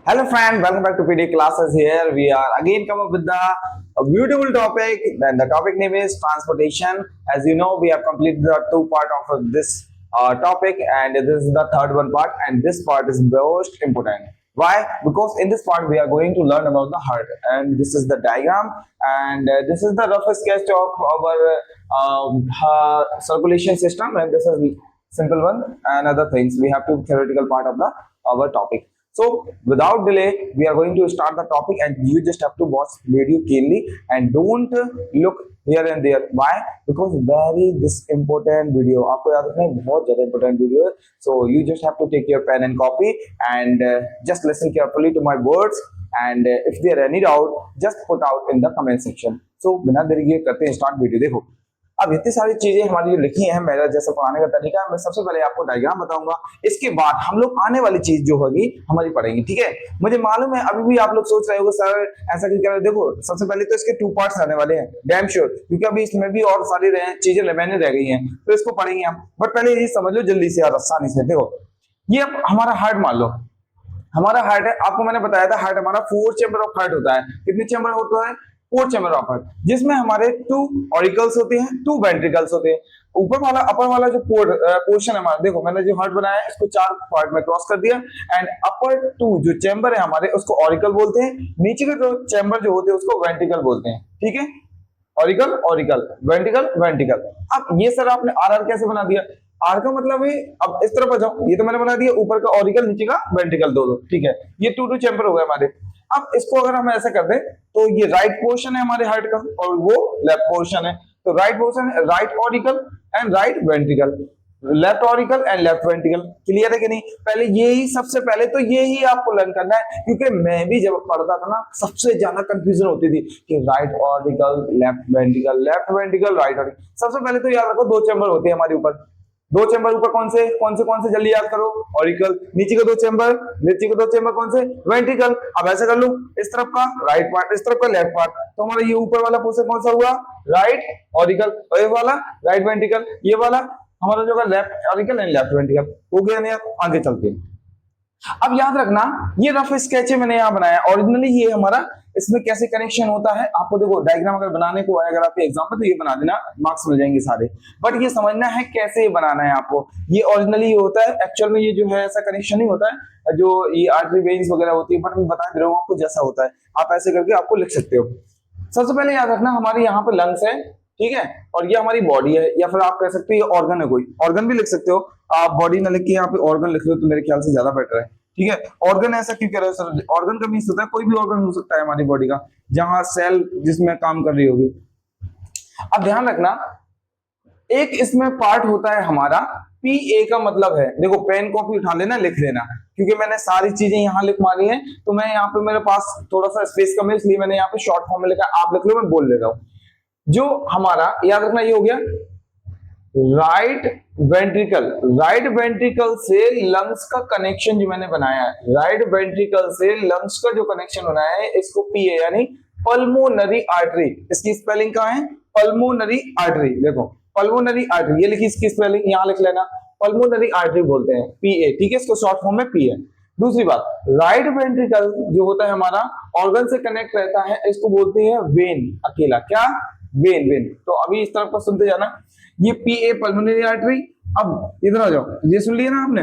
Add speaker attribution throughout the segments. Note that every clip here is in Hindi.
Speaker 1: Hello friend, welcome back to PD classes. Here we are again come up with a beautiful topic, and the topic name is transportation. As you know, we have completed the two part of this topic, and this is the third one part, and this part is most important. Why? Because in this part we are going to learn about the heart, and this is the diagram, and this is the rough sketch of our circulation system, and this is simple one and other things. We have to theoretical part of the our topic. So without delay, we are going to start the topic, and you just have to watch video keenly and don't look here and there. Why? Because very this important video. आपको याद रखना है बहुत ज़्यादा important video है. So you just have to take your pen and copy and just listen carefully to my words. And if there any doubt, just put out in the comment section. So बिना देरी के करते हैं start video. देखो अब इतनी सारी चीजें हमारी जो लिखी हैं, मेरा जैसा पढ़ाने का तरीका है, मैं सबसे पहले आपको डायग्राम बताऊंगा, इसके बाद हम लोग आने वाली चीज जो होगी हमारी पढ़ेंगे. ठीक है, मुझे मालूम है अभी भी आप लोग सोच रहे होंगे सर ऐसा क्यों कर रहे हो. देखो सबसे पहले तो इसके टू पार्ट्स आने वाले हैं, डैम श्योर, क्योंकि अभी इसमें भी और सारी चीजें मैंने रह गई हैं, तो इसको पढ़ेंगे हम. बट पहले ये समझ लो जल्दी से यार आसानी से. देखो ये अब हमारा हार्ट मान लो, हमारा हार्ट है, आपको मैंने बताया था हार्ट हमारा 4 चैम्बर ऑफ हार्ट होता है. कितने चैम्बर होता है? 4 चैम्बर ऑफ हार्ट, जिसमें हमारे 2 ऑरिकल्स होते हैं, 2 वेंट्रिकल्स होते हैं. ऊपर वाला अपर वाला जो पोर्शन है हमारा, देखो मैंने जो हार्ट बनाया है इसको 4 पार्ट में क्रॉस कर दिया. एंड अपर 2 जो चैम्बर है हमारे उसको ऑरिकल बोलते हैं, नीचे के जो चैम्बर जो होते हैं उसको वेंट्रिकल बोलते हैं. ठीक है, ऑरिकल ऑरिकल, वेंट्रिकल वेंट्रिकल. अब ये सर आपने आर कैसे बना दिया? आर का मतलब है, अब इस तरफ आ जाओ, ये तो मैंने बना दिया ऊपर का ऑरिकल नीचे का वेंट्रिकल दो. ठीक है, ये 2 चैम्बर हो गए हमारे. अब इसको अगर हम ऐसा कर दें तो ये राइट पोर्शन है हमारे हार्ट का और वो लेफ्ट पोर्शन है. तो राइट पोर्शन है right auricle and right ventricle, left auricle and left ventricle. Clear है कि नहीं? पहले यही सबसे पहले तो यही आपको लर्न करना है, क्योंकि मैं भी जब पढ़ता था ना सबसे ज्यादा कंफ्यूजन होती थी कि right auricle left ventricle, left ventricle right auricle. सबसे पहले तो याद रखो 2 चैम्बर होते हैं हमारे ऊपर. 2 चैम्बर ऊपर कौन से जल्दी याद करो, ऑरिकल. नीचे के 2 चैम्बर, नीचे के 2 चैम्बर कौन से? वेंट्रिकल. अब ऐसे कर लो, इस तरफ का राइट पार्ट, इस तरफ का लेफ्ट पार्ट, तो हमारा ये ऊपर वाला पोर्शन कौन सा हुआ? Right auricle. और ये वाला राइट वेंट्रिकल, ये वाला हमारा जो है left auricle and left ventricle. हो गया नहीं? आगे चलते हैं. अब याद रखना ये रफ स्केच है मैंने यहाँ बनाया. ओरिजिनली ये हमारा इसमें कैसे कनेक्शन होता है आपको, देखो डायग्राम अगर बनाने को आए अगर आपके एग्जाम में तो ये बना देना, मार्क्स मिल जाएंगे सारे. बट ये समझना है कैसे ये बनाना है आपको. ये ओरिजिनली होता है, एक्चुअल में ये जो है ऐसा कनेक्शन नहीं होता है जो ये आर्टरी वेन्स वगैरह होती है, बट मैं बता दे रहा हूँ आपको जैसा होता है. आप ऐसे करके आपको लिख सकते हो. सबसे पहले याद रखना हमारे यहाँ पे लंग्स है, ठीक है, और ये हमारी बॉडी है, या फिर आप कह सकते हो ये ऑर्गन है, कोई ऑर्गन भी लिख सकते हो. आप बॉडी ना लिख के यहाँ पे ऑर्गन लिख रहे हो तो मेरे ख्याल से ज्यादा बेटर है. ठीक है, ऑर्गन ऐसा क्यों कह रहे हो सर? ऑर्गन का मीन्स होता है कोई भी ऑर्गन हो सकता है हमारी बॉडी का, जहां सेल जिसमें काम कर रही होगी. अब ध्यान रखना एक इसमें पार्ट होता है हमारा पीए का मतलब है, देखो पेन कॉपी उठा लेना, लिख लेना, क्योंकि मैंने सारी चीजें यहाँ लिख मारी हैं, तो मैं यहाँ पे मेरे पास थोड़ा सा स्पेस कम है इसलिए मैंने यहाँ पे शॉर्ट फॉर्म में लिखा. आप लिख लो, मैं बोल ले रहा हूँ. जो हमारा याद रखना ये हो गया राइट वेंट्रिकल. राइट वेंट्रिकल से लंग्स का कनेक्शन जो मैंने बनाया है, राइट वेंट्रिकल से लंग्स का जो कनेक्शन बनाया है इसको पीए यानी पल्मोनरी आर्टरी. इसकी स्पेलिंग कहाँ है? Pulmonary artery. देखो पल्मोनरी आर्टरी, ये लिखी इसकी स्पेलिंग, यहाँ लिख लेना, पल्मोनरी आर्टरी बोलते हैं पीए. ठीक है, इसको शॉर्ट फॉर्म में पीए. दूसरी बात, राइट वेंट्रिकल जो होता है हमारा ऑर्गन से कनेक्ट रहता है, इसको बोलते हैं वेन. अकेला क्या? वेन. वेन. तो अभी इस तरफ को सुनते जाना, ये पीए पल्मोनरी आर्टरी. अब इधर आ जाओ, ये सुन लिया ना आपने,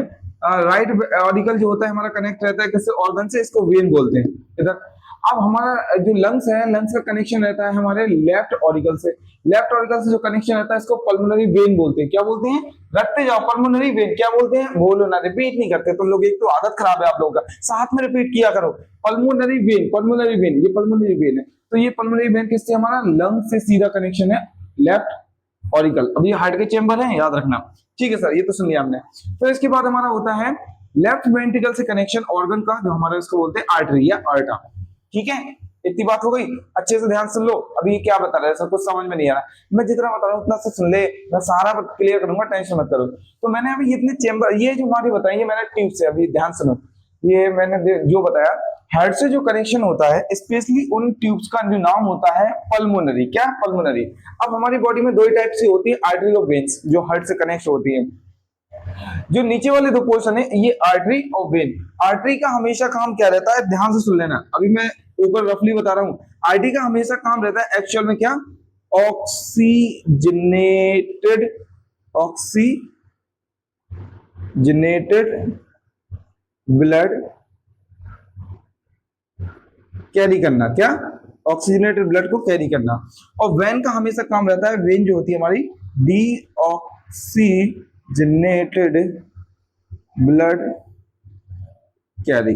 Speaker 1: राइट ऑरिकल जो होता है हमारा कनेक्ट रहता है किससे? ऑर्गन से, इसको वेन बोलते हैं. इधर अब हमारा जो लंग्स है, लंग्स का कनेक्शन रहता है हमारे लेफ्ट ऑरिकल से. लेफ्ट ऑरिकल से जो कनेक्शन रहता है इसको पल्मोनरी वेन बोलते हैं. क्या बोलते हैं? रखते जाओ, पल्मोनरी वेन. क्या बोलते हैं? बोलो ना, रिपीट नहीं करते तुम लोग, एक तो आदत खराब है आप लोगों का, साथ में रिपीट किया करो. पल्मोनरी वेन, पल्मोनरी वेन, ये पल्मोनरी वेन है. तो ये पल्मोनरी वेन किससे? हमारा लंग से सीधा कनेक्शन है, लेफ्ट ऑरिकल. अब ये हार्ट के चेंबर है, याद रखना. ठीक है सर, ये तो सुन लिया हमने. तो इसके बाद हमारा होता है लेफ्ट वेंट्रिकल से कनेक्शन ऑर्गन का, जो हमारा इसको बोलते हैं आर्टरी या आर्टा. ठीक है, इतनी बात हो गई. अच्छे से ध्यान सुन लो, अभी ये क्या बता रहा है सब कुछ समझ में नहीं आ रहा, मैं जितना बता रहा हूँ उतना से सुन ले, मैं सारा क्लियर करूंगा, टेंशन मत करो. तो मैंने अभी इतने चेंबर, ये जो हमारी बताई है मैंने ट्यूब से, अभी ध्यान सुनो, ये मैंने जो बताया हार्ट से जो कनेक्शन होता है स्पेशली उन ट्यूब्स का जो नाम होता है पल्मोनरी. क्या? पल्मोनरी. अब हमारी बॉडी में 2 टाइप से होती है आर्टरी और वेन्स जो हार्ट से कनेक्ट होती है. जो नीचे वाले दो पोर्शन है ये आर्टरी और वेन। आर्टरी का हमेशा काम क्या रहता है, ध्यान से सुन लेना, अभी मैं ऊपर रफली बता रहा हूँ। आर्टरी का हमेशा काम रहता है एक्चुअल में क्या, ऑक्सीजनेटेड ब्लड कैरी करना, क्या, ऑक्सीजनेटेड ब्लड को कैरी करना। और वेन का हमेशा काम रहता है, वेन जो होती है हमारी डीऑक्सीजनेटेड ब्लड कैरी।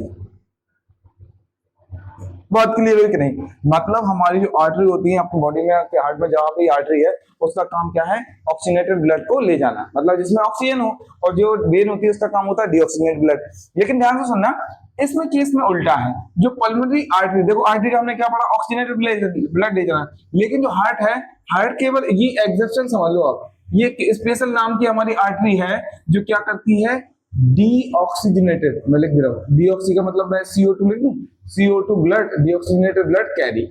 Speaker 1: बहुत क्लियर है कि नहीं? मतलब हमारी जो आर्टरी होती है आपकी बॉडी में, आपके हार्ट में जहां पे आर्टरी है उसका काम क्या है, ऑक्सीजनेटेड ब्लड को ले जाना, मतलब जिसमें ऑक्सीजन हो। और जो वेन होती है उसका काम होता है डीऑक्सीजनेटेड ब्लड। लेकिन ध्यान से सुनना, इसमें केस में उल्टा है। जो पल्मोनरी आर्टरी, देखो आर्टरी का हमने क्या पढ़ा, ऑक्सीजनेटेड ब्लड ले जाना। लेकिन जो हार्ट है, हार्ट केवल ये एग्जेप्शन समझ लो आप, ये स्पेशल नाम की हमारी आर्टरी है जो क्या करती है, डीऑक्सीजनेटेड, मैं लिख दे रहा हूँ, डीऑक्सी का मतलब मैं CO2 लिख दूं, CO2 blood, deoxygenated blood carry,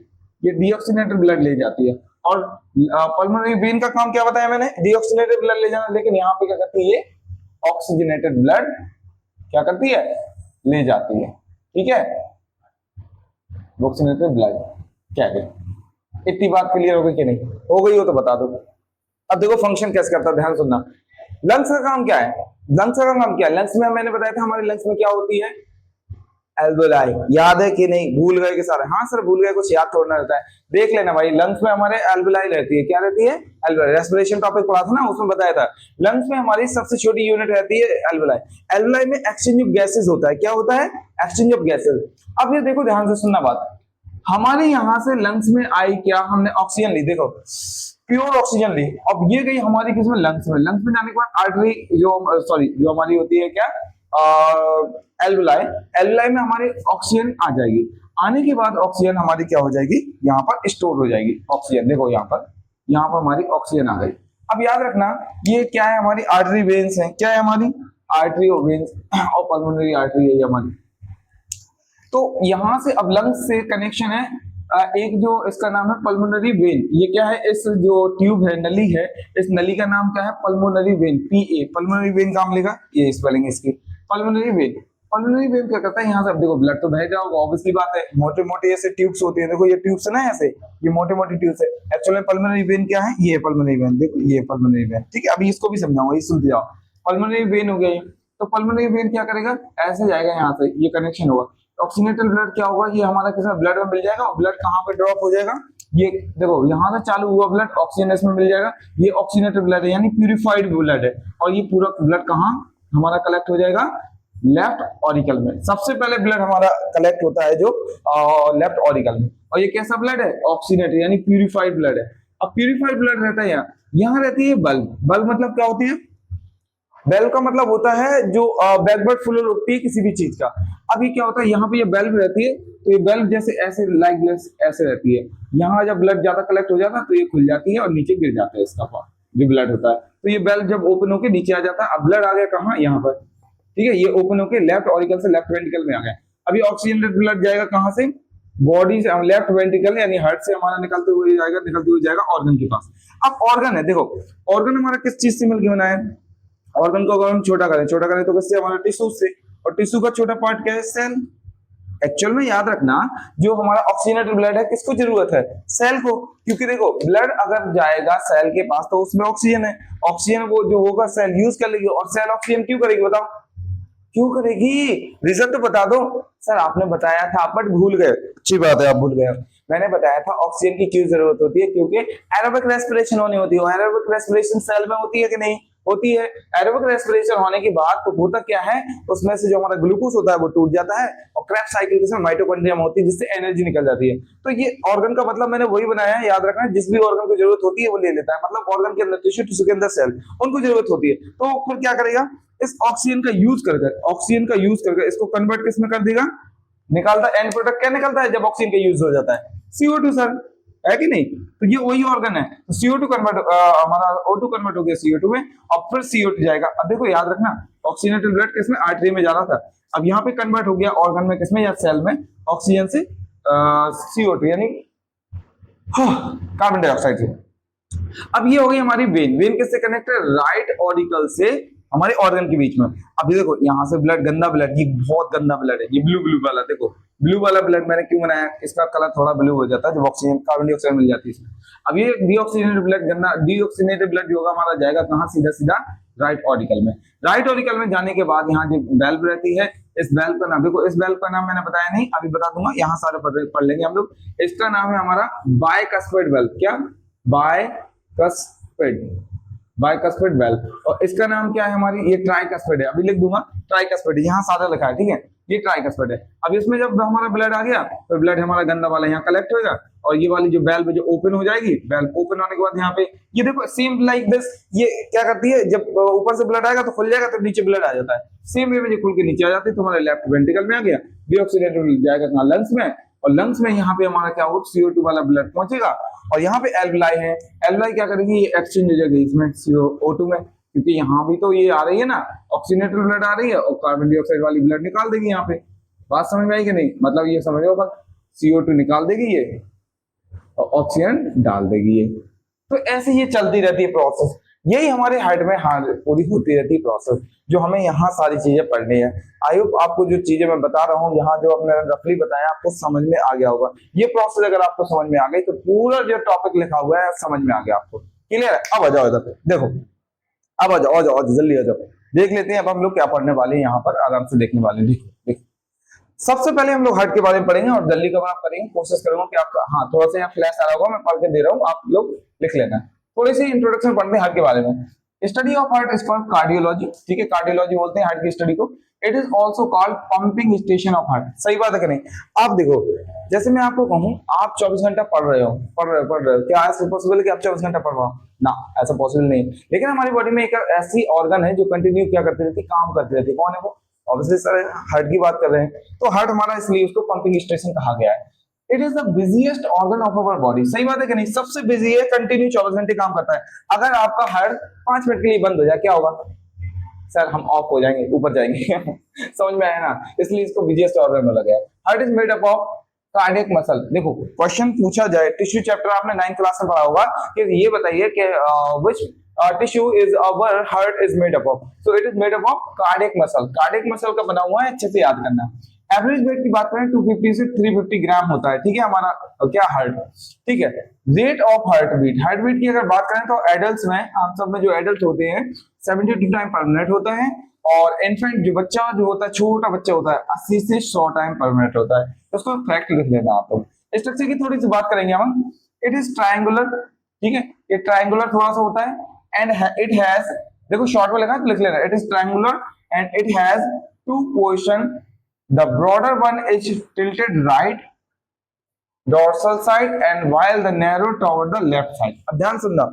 Speaker 1: ये डीऑक्सीजनेटेड ब्लड ले जाती है। और पल्मोनरी वेन का काम क्या बताया मैंने, डीऑक्सीजनेटेड ब्लड ले जाना। लेकिन यहाँ पे क्या करती है, ऑक्सीजनेटेड ब्लड क्या करती है, ले जाती है। ठीक है, ऑक्सीजनेटेड ब्लड कैरी। इतनी बात क्लियर हो गई कि नहीं? हो गई हो तो बता दो। अब देखो फंक्शन कैसे करता है, ध्यान सुनना। लंग्स का काम क्या है, लंग्स का काम क्या है, लंग्स में मैंने बताया था हमारे लंग्स में क्या होती है, एल्वेलाई। याद है कि नहीं, भूल गए कि सारे? हाँ सर भूल गए, कुछ याद थोड़ा रहता है। देख लेना भाई, लंग्स में हमारे एल्वेलाई रहती है, क्या रहती है, एल्वेलाई। रेस्पिरेशन टॉपिक पढ़ा था ना, उसमें बताया था लंग्स में हमारी सबसे छोटी यूनिट रहती है एल्वेलाई। एल्वेलाई में एक्सचेंज ऑफ गैसेज होता है, क्या होता है, एक्सचेंज ऑफ गैसेज। अब ये देखो ध्यान से सुनना बात, हमारे यहां से लंग्स में आई क्या, हमने ऑक्सीजन ली, देखो प्योर ऑक्सीजन ली। अब ये गई हमारी किसमें, लंग्स में। लंग्स में जाने के बाद आर्टरी जो हमारी होती है क्या, एल्वेलाई। एल्वेलाई में हमारी ऑक्सीजन आ जाएगी। आने के बाद ऑक्सीजन हमारी क्या हो जाएगी, यहाँ पर स्टोर हो जाएगी ऑक्सीजन। देखो यहाँ पर हमारी ऑक्सीजन आ गई। अब याद रखना ये क्या है, हमारी आर्टरी वेन्स है, क्या है हमारी आर्टरी और वेन्स, और पल्मोनरी आर्टरी है हमारी। तो यहां से अब लंग्स से कनेक्शन है, एक जो इसका नाम है पल्मोनरी वेन। ये क्या है, इस जो ट्यूब है, नली है, इस नली का नाम क्या है, pulmonary vein, PA। Pulmonary vein काम लेगा, ये स्पेलिंग इसकी, पल्मोनरी वेन। पल्मोनरी वेन क्या करता है, यहाँ से अब देखो ब्लड तो बह जाओगे, ऑब्वियसली बात है, मोटे मोटे ऐसे ट्यूब्स होती है, देखो ये ट्यूब्स है ना ऐसे, ये मोटे मोटे ट्यूब्स है। एक्चुअली पल्मोनरी वेन क्या है, ये पल्मोनरी वेन, देखो ये पल्मोनरी वेन। ठीक है, अभी इसको भी समझाऊंगा, ये सुन जाओ। पल्मोनरी वेन हो गई, तो पल्मोनरी वेन क्या करेगा, ऐसे जाएगा, यहाँ से ये कनेक्शन होगा। ऑक्सीजनेटेड ब्लड क्या होगा, ये हमारा किसमें, ब्लड में मिल जाएगा। और ब्लड कहाँ पे ड्रॉप हो जाएगा, ये देखो यहाँ से चालू हुआ ब्लड, ऑक्सीजन इसमें मिल जाएगा। ये ऑक्सीजनेटेड ब्लड है, यानी प्यूरिफाइड ब्लड है। और ये पूरा ब्लड कहाँ हमारा कलेक्ट हो जाएगा, लेफ्ट ऑरिकल में। सबसे पहले ब्लड हमारा कलेक्ट होता है जो लेफ्ट ऑरिकल में। और ये कैसा ब्लड है, ऑक्सीजनेटेड, यानी प्यूरिफाइड ब्लड है। अब प्यूरिफाइड ब्लड रहता है यहाँ रहती है बल्ब। बल्ब मतलब क्या होती है, बेल का मतलब होता है जो बैकवर्ड फ्लो होती है किसी भी चीज का। अब ये क्या होता है, यहाँ पे ये बेल्व रहती है, तो ये बेल्व जैसे ऐसे लाइक ग्लास ऐसे रहती है। यहाँ जब ब्लड ज्यादा कलेक्ट हो जाता है तो ये खुल जाती है और नीचे गिर जाता है इसका जो ब्लड होता है। तो ये बेल्व जब ओपन होकर नीचे आ जाता है, अब ब्लड आ गया कहाँ, यहाँ पर। ठीक है, ये ओपन होकर लेफ्ट ऑरिकल से लेफ्ट वेंट्रिकल में आ गया। अभी ऑक्सीजन ब्लड जाएगा कहाँ से, बॉडी से, लेफ्ट वेंट्रिकल यानी हार्ट से हमारा निकलते हुए जाएगा ऑर्गन के पास। अब ऑर्गन है, देखो ऑर्गन हमारा किस चीज से मिलकर बना है, ऑर्गन को अगर हम छोटा करें तो किससे, हमारा टिश्यू से। और टिश्यू का छोटा पार्ट क्या है, सेल। एक्चुअल में याद रखना, जो हमारा ऑक्सीजनेटेड ब्लड है किसको जरूरत है, सेल को। क्योंकि देखो ब्लड अगर जाएगा सेल के पास तो उसमें ऑक्सीजन है, ऑक्सीजन वो जो होगा सेल यूज कर लेगी। और सेल ऑक्सीजन क्यों करेगी, बताओ क्यों करेगी, रीजन तो बता दो। सर आपने बताया था बट भूल गए, अच्छी बात है आप भूल गए। मैंने बताया था ऑक्सीजन की क्यों जरूरत होती है, क्योंकि एरोबिक रेस्पिरेशन होनी होती है। एरोबिक रेस्पिरेशन सेल में होती है कि नहीं होती है। एरोबिक रेस्पिरेशन होने के बाद तो होता क्या है, उसमें से जो हमारा ग्लूकोज होता है वो टूट जाता है और क्रेब्स साइकिल के माइटोकॉन्ड्रिया में होती है, जिससे एनर्जी निकल जाती है। तो ये ऑर्गन का मतलब मैंने वही बनाया है, याद रखना, जिस भी ऑर्गन को जरूरत होती है वो ले लेता है। मतलब ऑर्गन के अंदर टिश्यू, टिश्यू के अंदर सेल, उनको जरूरत होती है। तो फिर क्या करेगा, इस ऑक्सीजन का यूज करके इसको कन्वर्ट किसमें कर देगा, निकालता एंड प्रोडक्ट क्या निकलता है जब ऑक्सीजन का यूज हो जाता है, CO2 सर, है कि नहीं। तो ये वही ऑर्गन है। तो CO2 कन्वर्ट, हमारा O2 कन्वर्ट हो गया CO2 में, और फिर CO2 जाएगा। अब देखो याद रखना, ऑक्सीजनेटेड ब्लड किसमें, आर्टरी में जा रहा था, अब यहाँ पे कन्वर्ट हो गया ऑर्गन में, किसमें, या सेल में, ऑक्सीजन से CO2 यानी कार्बन डाइऑक्साइड से। अब ये हो गई हमारी वेन। वेन किससे कनेक्ट है, राइट ऑरिकल से हमारे ऑर्गन के बीच में। अभी देखो यहाँ से ब्लड, गंदा ब्लड, ये बहुत गंदा ब्लड है, ये ब्लू ब्लू वाला, देखो ब्लू वाला ब्लड मैंने क्यों बनाया, इसका कलर थोड़ा ब्लू हो जाता है जब ऑक्सीजन, कार्बन डाइऑक्साइड मिल जाती है इसमें। अब ये डीऑक्सीजनेटेड ब्लड, गंदा डीऑक्सीजनेटेड ब्लड जो होगा हमारा जाएगा कहाँ, सीधा सीधा राइट ऑरिकल में। राइट ऑरिकल में जाने के बाद यहाँ जो वेल्व रहती है, इस वेल्व का नाम देखो, इस वेल्व का नाम मैंने बताया नहीं, अभी बता दूंगा, यहाँ सारे पढ़ लेंगे हम लोग। इसका नाम है हमारा बायकस्पेड वेल्व। क्या? बायकस्पेड, बायकस्पेड वेल्व। और इसका नाम क्या है हमारी, ये ट्राइकस्पेड है, अभी लिख दूंगा ट्राइकस्पेड, यहाँ सारा लिखा है, ठीक है, ये ट्राइकस्पेड है। अब इसमें जब हमारा ब्लड आ गया तो ब्लड हमारा गंदा वाला यहाँ कलेक्ट होगा, और ये वाली जो वेल्व जो ओपन हो जाएगी, वेल्व ओपन होने के बाद यहाँ पे ये देखो सेम लाइक दिस, ये क्या करती है, जब ऊपर से ब्लड आएगा तो खुल जाएगा, तो नीचे ब्लड आ जाता है, सेम वे में खुल के नीचे आ जाती है, तो हमारे लेफ्ट वेंट्रिकल में आ गया, डीऑक्सीनेटेड जाएगा कहाँ, लंग्स में, और लंग्स में यहाँ पे हमारा क्या होगा, CO2 वाला ब्लड पहुंचेगा, और यहाँ पे एल्वलाई है, एल्वलाई क्या करेगी, ये एक्सचेंज हो जाएगी इसमें CO2 में, क्योंकि यहाँ भी तो ये आ रही है ना, ऑक्सीनेटेड ब्लड आ रही है, और कार्बन डाइऑक्साइड वाली ब्लड निकाल देगी यहाँ पे। बात समझ में आई कि नहीं, मतलब ये समझो बस, CO2 निकाल देगी ये और ऑक्सीजन डाल देगी ये। तो ऐसे ये चलती रहती है प्रोसेस, यही हमारे हार्ट में पूरी होती रहती है प्रोसेस, जो हमें यहाँ सारी चीजें पढ़नी है। आई होप आपको जो चीजें मैं बता रहा हूँ यहाँ, जो आपने रफली बताया, आपको समझ में आ गया होगा। ये प्रोसेस अगर आपको समझ में आ गई तो पूरा जो टॉपिक लिखा हुआ है समझ में आ गया आपको, क्लियर है। अब आ जाओ इधर, देखो अब आ जाओ जल्दी आ जाओ, देख लेते हैं अब हम लोग क्या पढ़ने वाले हैं, यहाँ पर आराम से देखने वाले हैं। देखो सबसे पहले हम लोग हार्ट के बारे में पढ़ेंगे और जल्दी कवर आप करेंगे, कोशिश करूंगा कि आपका, हाँ थोड़ा सा यहाँ फ्लैश आ रहा होगा, मैं पढ़ के दे रहा हूँ, आप लोग लिख लेना। थोड़ी सी इंट्रोडक्शन पढ़ते हैं हार्ट के बारे में। Study of heart is called cardiology, ठीक है, कार्डियोलॉजी बोलते हैं हार्ट की स्टडी को। It is also called pumping station of heart. सही बात है कि नहीं? आप देखो, जैसे मैं आपको कहूँ, आप 24 घंटा पढ़ रहे हो, क्या ऐसा पॉसिबल है कि आप 24 घंटा पढ़ रहे हो? ना, ऐसा पॉसिबल नहीं। लेकिन हमारी बॉडी में एक ऐसी ऑर्गन है जो कंटिन्यू क्या करती रहती है, काम करती रहती है। कौन है वो? ऑब्वियसली सर हार्ट की बात कर रहे हैं, तो हार्ट हमारा इसलिए उसको पंपिंग स्टेशन कहा गया है। It is the busiest organ of our body. सही बात है कि नहीं? सबसे बिजी है, कंटिन्यू 24 घंटे काम करता है। अगर आपका हार्ट 5 मिनट के लिए बंद हो जाए क्या होगा? सर हम ऑफ हो जाएंगे, ऊपर जाएंगे समझ में आया ना? इसलिए इसको बिजिएस्ट ऑर्गन बोला गया है। Heart is made up of cardiac muscle. देखो क्वेश्चन पूछा जाए, टिश्यू चैप्टर आपने 9th क्लास में पढ़ा होगा, कि ये बताइए कि which tissue is our heart is made up of? So it is made up of cardiac muscle. Cardiac muscle का बना हुआ है, अच्छे से याद करना। एवरेज वेट की बात करें 250 से 350 ग्राम होता है, ठीक है, हमारा क्या हार्ट, ठीक है। Rate of heart beat, heart beat की अगर बात करें तो एडल्ट में, आप सब में जो एडल्ट होते हैं 72 टाइम पर मिनट होता है, और इन्फेंट जो बच्चा जो होता है, छोटा बच्चा होता है, 80 से 100 टाइम पर मिनट होता है। तो उसको फैक्ट लिख लेना आप लोग। स्ट्रक्चर की थोड़ी सी बात करेंगे हम। इट इज ट्रायंगुलर, ठीक है, ये ट्रायंगुलर थोड़ा सा होता है, and it has, देखो शॉर्ट में लिखा है तो लिख लेना, it is triangular and it has two portion. The broader one is tilted right dorsal side and while the narrow toward the left side. अब ध्यान सुनना,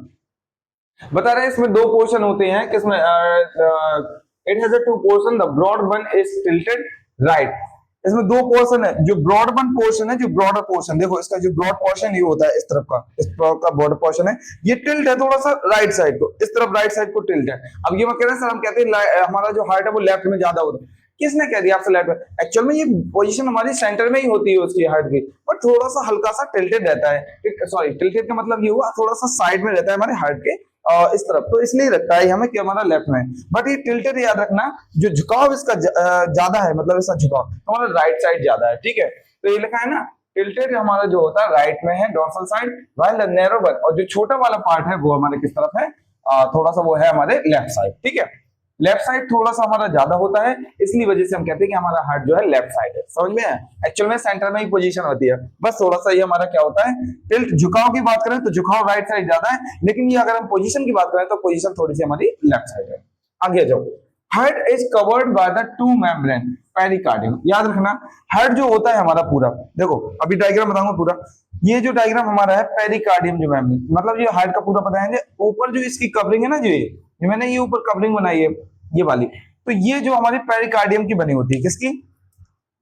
Speaker 1: बता रहे हैं इसमें दो पोर्शन होते हैं, किसमें it has a two portion. The broad one is tilted right. इसमें दो पोर्शन है, जो ब्रॉड वन पोर्शन है, जो ब्रॉडर पोर्शन, देखो इसका जो ब्रॉड पोर्शन ये होता है, इस तरफ का, इस तरफ का ब्रॉड पोर्शन है, ये टिल्ट है थोड़ा सा राइट साइड को, इस तरफ राइट साइड को टिल्ट है। अब ये मैं कह रहा हूं सर, हम कहते हैं हमारा जो हार्ट है वो लेफ्ट में ज्यादा होता है। किसने कह दिया आपसे लेफ्ट में? एक्चुअल में ये पोजीशन हमारी सेंटर में ही होती है उसकी हार्ट की, पर थोड़ा सा हल्का सा टिल्टेड रहता है। सॉरी, टिल्टेड का मतलब ये हुआ थोड़ा सा साइड में रहता है हमारे हार्ट के इस तरफ, तो इसलिए लगता है हमें कि हमारा लेफ्ट में। बट ये टिल्टेड याद रखना, जो झुकाव इसका ज्यादा है, मतलब इसका झुकाव हमारा राइट साइड ज्यादा है, ठीक है। तो ये लिखा है ना, टिल्टेड हमारा जो होता है राइट में है, dorsal side, while the narrow one, और जो छोटा वाला पार्ट है वो हमारे किस तरफ है, थोड़ा सा वो है हमारे लेफ्ट साइड, ठीक है। लेफ्ट साइड थोड़ा सा हमारा ज्यादा होता है, इसलिए वजह से हम कहते हैं कि हमारा हार्ट जो है लेफ्ट साइड है। समझ में आया? एक्चुअल में सेंटर में ही पोजीशन होती है, बस थोड़ा सा ये हमारा क्या होता है, टिल्ट। झुकाव की बात करें तो झुकाव राइट साइड ज्यादा है, लेकिन ये अगर हम पोजीशन की बात करें तो पोजीशन थोड़ी सी हमारी लेफ्ट साइड है। आगे जाओ। Heart is covered by the two membrane pericardium. याद रखना, हार्ट जो होता है हमारा पूरा, देखो अभी डायग्राम बताऊंगा पूरा, ये जो डायग्राम हमारा है पेरिकार्डियम जो मेम्ब्रेन, मतलब ये हार्ट का पूरा बताएंगे। ऊपर जो इसकी कवरिंग है ना, जो मैंने ये ऊपर कवरिंग बनाई है ये वाली, तो ये जो हमारी पेरिकार्डियम की बनी होती है, किसकी?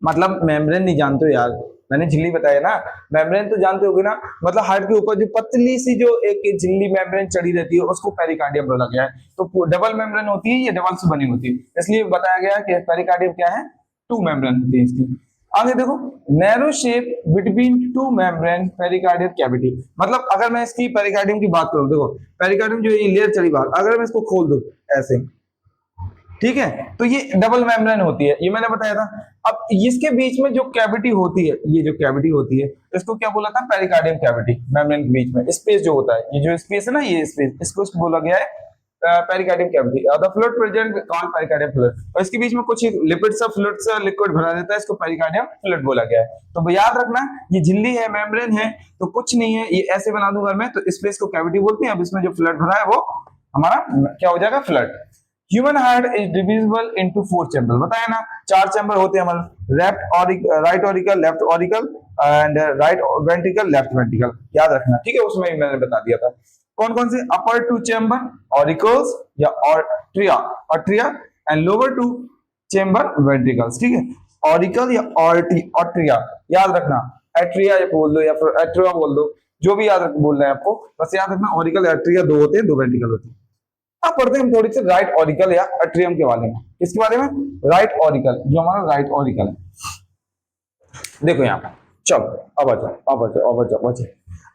Speaker 1: मतलब मेम्ब्रेन नहीं जानते हो यार, मैंने झिल्ली बताया ना, मेम्ब्रेन तो जानते होगे ना, मतलब हार्ट के ऊपर जो पतली सी जो एक झिल्ली मेम्ब्रेन चढ़ी रहती है उसको पेरिकार्डियम बोला गया है। तो डबल मेम्ब्रेन होती है, ये डबल से बनी होती है, इसलिए बताया गया कि पेरिकार्डियम क्या है, टू मेम्ब्रेन होती है इसकी। आगे देखो, narrow shape between two membrane pericardial cavity, मतलब अगर मैं इसकी पेरिकार्डियम की बात करूं, देखो पेरिकार्डियम जो ये लेयर चढ़ी बात, अगर मैं इसको खोल दूं ऐसे, ठीक है। तो ये डबल मेम्ब्रेन होती है, ये मैंने बताया था। अब इसके बीच में जो कैविटी होती है, ये जो कैविटी होती है इसको क्या बोला था, पेरिकार्डियम कैविटी। मेम्ब्रेन के बीच में स्पेस जो होता है, ये जो स्पेस है ना, ये स्पेस, इसको बोला गया है pericardium cavity. The fluid present called pericardium fluid. और इसके बीच में कुछ लिपिड सा फ्लूइड सा लिक्विड भरा रहता है, इसको पेरिकार्डियम फ्लूइड बोला गया है। तो याद रखना, ये झिल्ली है, मेम्ब्रेन है, तो कुछ नहीं है, ये ऐसे बना दूं अगर मैं, तो स्पेस को कैविटी बोलते हैं। अब इसमें जो फ्लूइड भरा है वो हमारा क्या हो जाएगा, fluid. Human heart is divisible into 4 chamber, बताया ना 4 चैम्बर होते हैं हमारे, right auricle, left auricle and right ventricle, left ventricle, याद रखना, ठीक है। उसमें मैंने बता दिया था कौन कौन से, अपर 2 चैम्बर ऑरिकल्स या आर्टरिया एंड लोअर 2 चैम्बर वेंट्रिकल्स, ठीक है। ऑरिकल या आर्टरिया, याद रखना, एट्रिया बोल दो या फिर एट्रिया बोल दो, जो भी याद बोल रहे हैं आपको, बस याद रखना ऑरिकल आर्टरिया 2 होते हैं, 2 वेंट्रिकल होते हैं। अब पढ़ते हैं हम थोड़ी सी राइट ऑरिकल या एट्रियम के बारे में। किसके बारे में, राइट ऑरिकल, जो हमारा राइट ऑरिकल है। देखो यहाँ पे, चलो अब आ जाओ।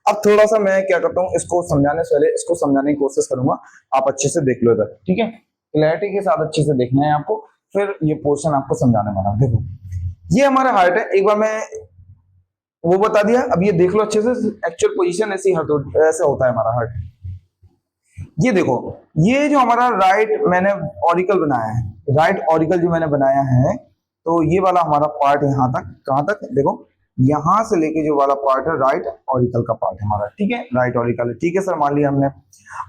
Speaker 1: अब थोड़ा सा मैं क्या करता हूँ, इसको समझाने से पहले इसको समझाने की कोशिश करूंगा, आप अच्छे से देख लो इधर, ठीक है। क्लैरिटी के साथ अच्छे से देखना है आपको, फिर ये पोर्शन आपको समझाने वाला। देखो ये हमारा हार्ट है, एक बार मैं वो बता दिया, अब ये देख लो अच्छे से, एक्चुअल पोजीशन ऐसी ऐसा होता है हमारा हार्ट। ये देखो, ये जो हमारा राइट मैंने ऑरिकल बनाया है, राइट ऑरिकल जो मैंने बनाया है, तो ये वाला हमारा पार्ट यहाँ तक, कहाँ तक, देखो यहां से लेके जो वाला पार्ट है राइट ऑरिकल का पार्ट हमारा, ठीक है, राइट ऑरिकल है, ठीक है सर, मान लिया हमने।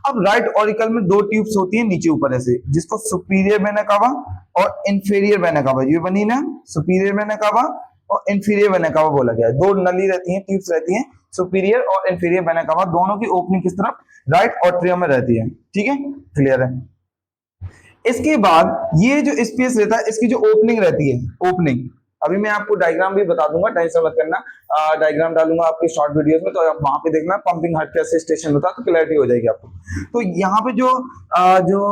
Speaker 1: अब राइट ऑरिकल में 2 ट्यूब्स होती है नीचे ऊपर ऐसे, जिसको सुपीरियर वेना कावा और इंफीरियर वेना कावा, ये बनी ना, सुपीरियर वेना कावा और इंफीरियर वेना कावा बोला गया है। 2 नली रहती है, ट्यूब्स रहती हैं, सुपीरियर और इंफीरियर वेना कावा, दोनों की ओपनिंग किस तरफ, राइट ऑट्रियम में रहती है, ठीक है, क्लियर है। इसके बाद ये जो स्पेस रहता है, इसकी जो ओपनिंग रहती है, ओपनिंग, अभी मैं आपको डायग्राम भी बता दूंगा, टेंशन मत करना, डायग्राम डालूंगा आपके शॉर्ट वीडियोस में, तो आप वहां पे देखना पंपिंग हार्ट कैसे स्टेशन होता है, तो क्लैरिटी हो जाएगी आपको। तो यहाँ पे जो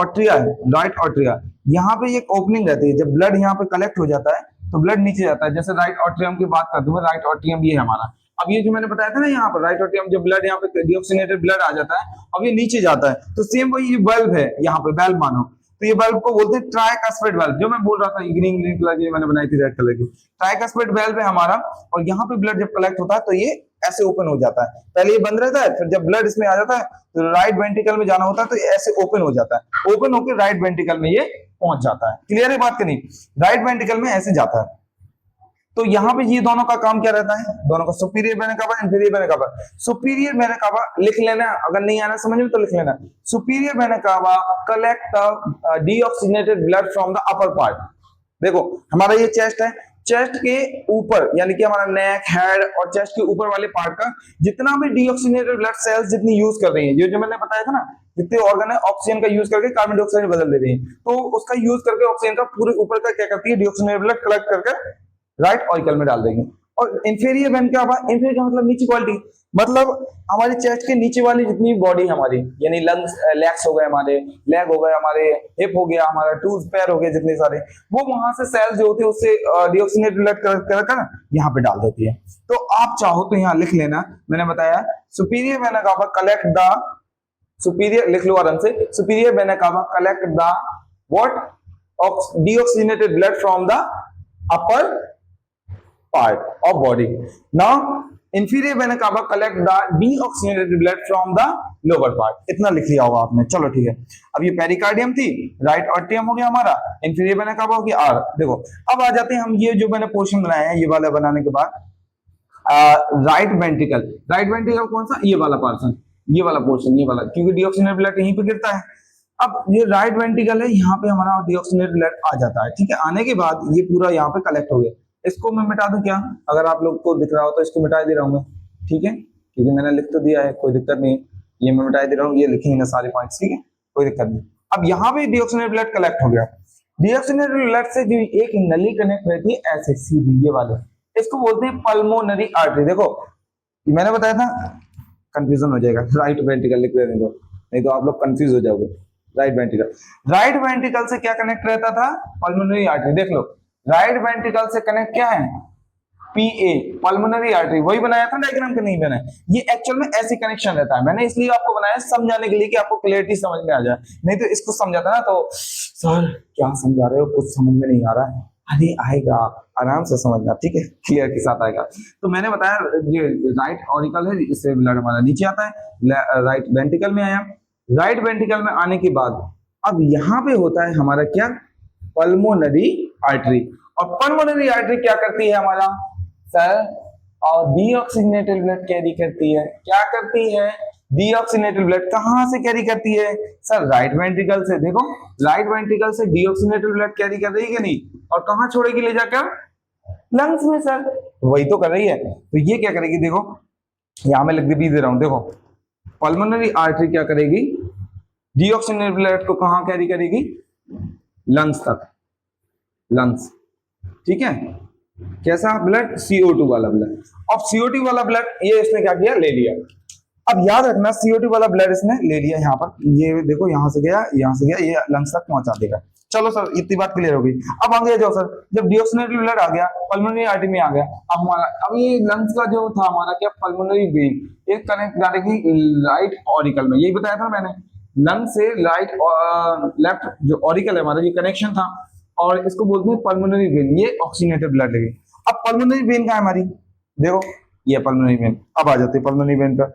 Speaker 1: ऑट्रिया है, राइट ऑट्रिया, यहाँ पे एक ओपनिंग रहती है, जब ब्लड यहाँ पे कलेक्ट हो जाता है तो ब्लड नीचे जाता है। जैसे राइट ऑट्रियम की बात करते हुए, राइट ऑट्रियम ये है हमारा। अब ये जो मैंने बताया था ना, यहाँ पर राइट ऑट्रियम, जो ब्लड यहाँ पे डीऑक्सीनेटेड ब्लड आ जाता है, अब ये नीचे जाता है, तो सेम वही बल्ब है यहाँ पे, बल्ब मानो, तो ये बल्ब को बोलते हैं ट्राइकास्पेड बल्ब, जो मैं बोल रहा था, ग्रीन ग्रीन कलर की मैंने बनाई थी, रेड कलर की ट्राइकास्पेड बल्ब है हमारा। और यहाँ पे ब्लड जब कलेक्ट होता है तो ये ऐसे ओपन हो जाता है, पहले ये बंद रहता है, फिर जब ब्लड इसमें आ जाता है तो राइट वेंट्रिकल में जाना होता है, तो ये ऐसे ओपन हो जाता है, ओपन होकर राइट वेंट्रिकल में ये पहुंच जाता है। क्लियर है बात कि नहीं, राइट वेंट्रिकल में ऐसे जाता है। तो यहाँ पे ये दोनों का काम क्या रहता है, दोनों का superior vena cava, inferior vena कावा। सुपीरियर वेना कावा लिख लेना, अगर नहीं आना समझ में तो लिख लेना, सुपीरियर वेना कावा collect the deoxygenated blood from the upper part. देखो हमारा ये चेस्ट है, चेस्ट के ऊपर यानी कि हमारा नेक, हेड और चेस्ट के ऊपर वाले पार्ट का जितना भी डीऑक्सीनेटेड ब्लड सेल्स जितनी यूज कर रही है, ये जो मैंने बताया था ना, जितने ऑर्गन है ऑक्सीजन का यूज करके कार्बन डाइऑक्साइड बदल दे रही है, तो उसका यूज करके ऑक्सीजन का पूरे ऊपर का क्या करती है, डीऑक्सीनेटेड ब्लड कलेक्ट करके राइट ऑरिकल में डाल देंगे। और इंफीरियर वेन क्या हुआ, इंफीरियर का मतलब नीचे क्वालिटी, मतलब हमारे चेस्ट के नीचे वाली जितनी बॉडी हमारी, यानी लंग्स, लेग्स हो गए हमारे, लेग हो गए हमारे, हिप हो गया हमारा, टूज, पैर हो गए, जितने सारे, वो वहां से सेल्स जो होते हैं उससे डीऑक्सीनेटेड ब्लड कर यहाँ पे डाल देती है। तो आप चाहो तो यहाँ लिख लेना, मैंने बताया सुपीरियर वेना कावा कलेक्ट द, सुपीरियर लिख लो आराम से, सुपीरियर वेना कावा collect the what, deoxygenated blood from the upper part of body. Now inferior vena cava collect the deoxygenated blood from the lower part. इतना लिख लिया होगा आपने, चलो ठीक है। अब ये पेरिकार्डियम थी, राइट ऑट्रियम हो गया हमारा, इंफीरियर वेना कावा हो गया आर। देखो अब आ जाते हैं हम, ये जो मैंने पोर्शन बनाया है, ये वाला बनाने के बाद राइट वेंट्रिकल, राइट वेंट्रिकल कौन सा, ये वाला पोर्शन, ये वाला पोर्शन, ये वाला, क्योंकि डीऑक्सीनेटेड ब्लड यहीं पे गिरता है। अब ये राइट वेंट्रिकल है, यहाँ पे हमारा डीऑक्सीनेटेड ब्लड आ जाता है, ठीक है। आने के बाद ये पूरा यहाँ पे कलेक्ट हो गया, इसको मैं मिटा दूं क्या, अगर आप लोग को दिख रहा हो तो इसको मिटा दे रहा हूँ मैं, ठीक है, क्योंकि मैंने लिख तो दिया है, कोई दिक्कत नहीं, ये मैं मिटा दे रहा हूँ, ये लिखेंगे ना सारे पॉइंट्स, ठीक है, कोई दिक्कत नहीं। अब यहाँ पे डीऑक्सीनेटेड ब्लड कलेक्ट हो गया, डीऑक्सीनेटेड ब्लड से जो एक नली कनेक्ट रहती है ऐसे सीधी, ये वाले, इसको बोलते हैं पल्मोनरी आर्टरी। देखो मैंने बताया था, कंफ्यूजन हो जाएगा, राइट वेंट्रिकल लिख देने दो, नहीं तो आप लोग कंफ्यूज हो जाओगे। राइट वेंट्रिकल, राइट वेंट्रिकल से क्या कनेक्ट रहता था, पल्मोनरी आर्टरी। देख लो राइट वेंट्रिकल से कनेक्ट क्या है, PA पल्मोनरी आर्टरी, वही बनाया था डायग्राम के, नहीं बनाया। ये एक्चुअल में ऐसे कनेक्शन रहता है, मैंने इसलिए आपको बनाया समझाने के लिए कि आपको क्लियरिटी समझ में आ जाए, नहीं तो इसको समझाता ना तो सर क्या समझा रहे हो, कुछ समझ में नहीं आ रहा है। अरे आएगा, आराम से समझना, ठीक है, क्लियर के साथ आएगा। तो मैंने बताया ये राइट ऑरिकल है, इससे ब्लड हमारा नीचे आता है, राइट वेंट्रिकल में आया, राइट वेंट्रिकल में आने के बाद अब यहाँ पे होता है हमारा क्या, पल्मोनरी आर्टरी। और पल्मोनरी आर्टरी क्या करती है हमारा सर, और डीऑक्सीजनेटेड ब्लड कैरी करती है। क्या करती है, डीऑक्सीजनेटेड ब्लड कहां से कैरी करती है सर, राइट वेंट्रिकल से। देखो राइट वेंट्रिकल से डीऑक्सीजनेटेड ब्लड कैरी कर रही है कि नहीं, और कहां छोड़ेगी ले जाकर, लंग्स में सर, वही तो कर रही है। तो ये क्या करेगी, देखो यहां मैं लिख दे रहा हूं, देखो पल्मोनरी आर्टरी क्या करेगी, डीऑक्सीजनेटेड ब्लड को कहां कैरी करेगी, लंग्स तक, लंग्स, ठीक है। कैसा ब्लड, CO2 वाला ब्लड। अब CO2 वाला ब्लड ये इसने क्या किया, ले लिया। अब याद रखना CO2 वाला ब्लड इसने ले लिया यहाँ पर, ये देखो यहाँ से गया, ये लंग्स तक पहुंचा देगा। चलो सर इतनी बात क्लियर हो गई। अब आगे जाओ सर, जब डीऑक्सीजनेटेड ब्लड आ गया, पल्मोनरी आर्टरी में आ गया, अब हमारा अब ये लंग्स का जो था हमारा क्या, पल्मोनरी वेन, ये कनेक्ट डायरेक्टली राइट ऑरिकल में, यही बताया था मैंने, लंग से राइट लेफ्ट जो ऑरिकल है हमारा, ये कनेक्शन था, और इसको बोलते हैं पल्मोनरी वेन। ये ऑक्सीजनेटेड ब्लड लगी। अब पल्मोनरी वेन कहाँ है हमारी, देखो ये पल्मोनरी वेन। अब आ जाते हैं पल्मोनरी वेन पर।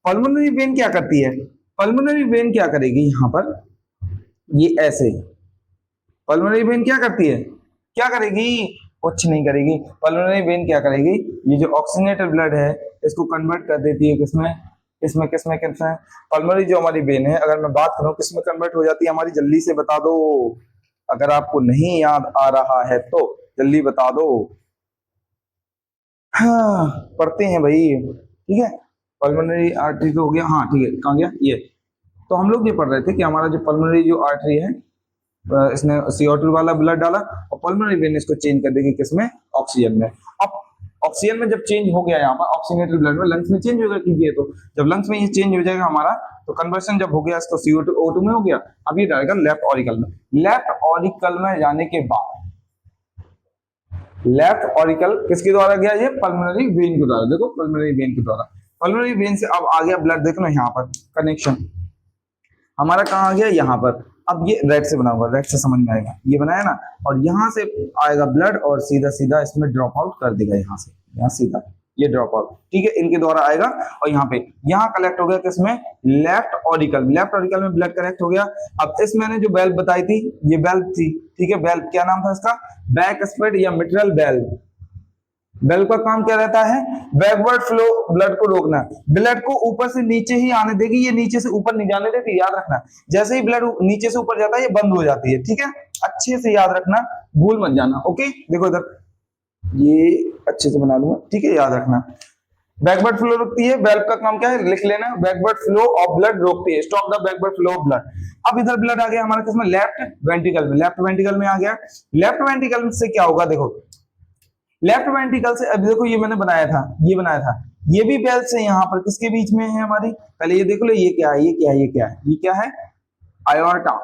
Speaker 1: पल्मोनरी वेन क्या करती है, पल्मोनरी वेन क्या करेगी यहाँ पर, ये ऐसे, पल्मोनरी वेन क्या करती है, क्या करेगी, कुछ नहीं करेगी। पल्मोनरी वेन क्या करेगी, ये जो ऑक्सीजनेटेड ब्लड है इसको कन्वर्ट कर देती है किसमें, किसमें पल्मोनरी जो हमारी वेन है, अगर मैं बात करूं किसमें कन्वर्ट हो जाती है हमारी, जल्दी से बता दो, अगर आपको नहीं याद आ रहा है तो जल्दी बता दो। हाँ पढ़ते हैं भाई, ठीक है। पल्मोनरी आर्टरी तो हो गया, हाँ ठीक है, कहाँ गया ये। तो हम लोग ये पढ़ रहे थे कि हमारा जो पल्मोनरी जो आर्टरी है, इसने CO2 वाला ब्लड डाला, और पल्मोनरी वेन इसको चेंज कर देगी किसमें, ऑक्सीजन में। अब ऑक्सीजन में जब चेंज हो गया यहाँ पर ऑक्सीजनेटेड ब्लड में, लंग्स में चेंज हो गया, क्योंकि तो जब लंग्स में ये चेंज हो जाएगा हमारा, तो कन्वर्शन जब हो गया इसको CO2 O2 में हो गया, अब ये डालेगा लेफ्ट ऑरिकल में। लेफ्ट ऑरिकल में जाने के बाद, लेफ्ट ऑरिकल किसके द्वारा गया, ये पल्मोनरी वेन के द्वारा। देखो पल्मोनरी वेन के द्वारा, पल्मोनरी वेन से अब आ गया ब्लड, देखो ना यहाँ पर कनेक्शन हमारा कहाँ आ गया, यहाँ पर। अब ये रेड से बना हुआ, रेड से समझ में आएगा, ये बनाया ना, और यहाँ से आएगा ब्लड और सीधा सीधा इसमें ड्रॉप आउट कर देगा, यहाँ से, यहाँ सीधा ये ड्रॉप आउट, ठीक है, इनके द्वारा आएगा। और यहाँ पे, यहाँ कलेक्ट हो गया किसमें, लेफ्ट ऑरिकल, लेफ्ट ऑरिकल में ब्लड कलेक्ट हो गया। अब इस मैंने जो वेल्व बताई थी, ये वेल्व थी, ठीक है, वेल्व क्या नाम था इसका, बैकस्पेड या मिट्रल वेल्व। वेल्व का काम क्या रहता है, बैकवर्ड फ्लो ब्लड को रोकना, ब्लड को ऊपर से नीचे ही आने देगी, ये नीचे से ऊपर नहीं जाने देती, याद रखना। जैसे ही ब्लड नीचे से ऊपर जाता है ये बंद हो जाती है, ठीक है, अच्छे से याद रखना, भूल मत जाना। ओके देखो इधर, ये अच्छे से बना लूंगा, ठीक है, याद रखना। बैकवर्ड फ्लो रोकती है, वेल्व का काम क्या है, लिख लेना, बैकवर्ड फ्लो ऑफ ब्लड रोकती है, stop the backward flow of blood. अब इधर ब्लड आ गया हमारा किसमें, लेफ्ट वेंट्रिकल में, लेफ्ट वेंट्रिकल में आ गया। लेफ्ट वेंट्रिकल से क्या होगा, देखो लेफ्ट वेंट्रिकल से, अब देखो ये मैंने बनाया था, ये बनाया था, ये भी वेल्व से यहाँ पर किसके बीच में है हमारी, पहले ये देख लो, ये क्या है, ये क्या है, ये क्या है, ये क्या है, आयोर्टा,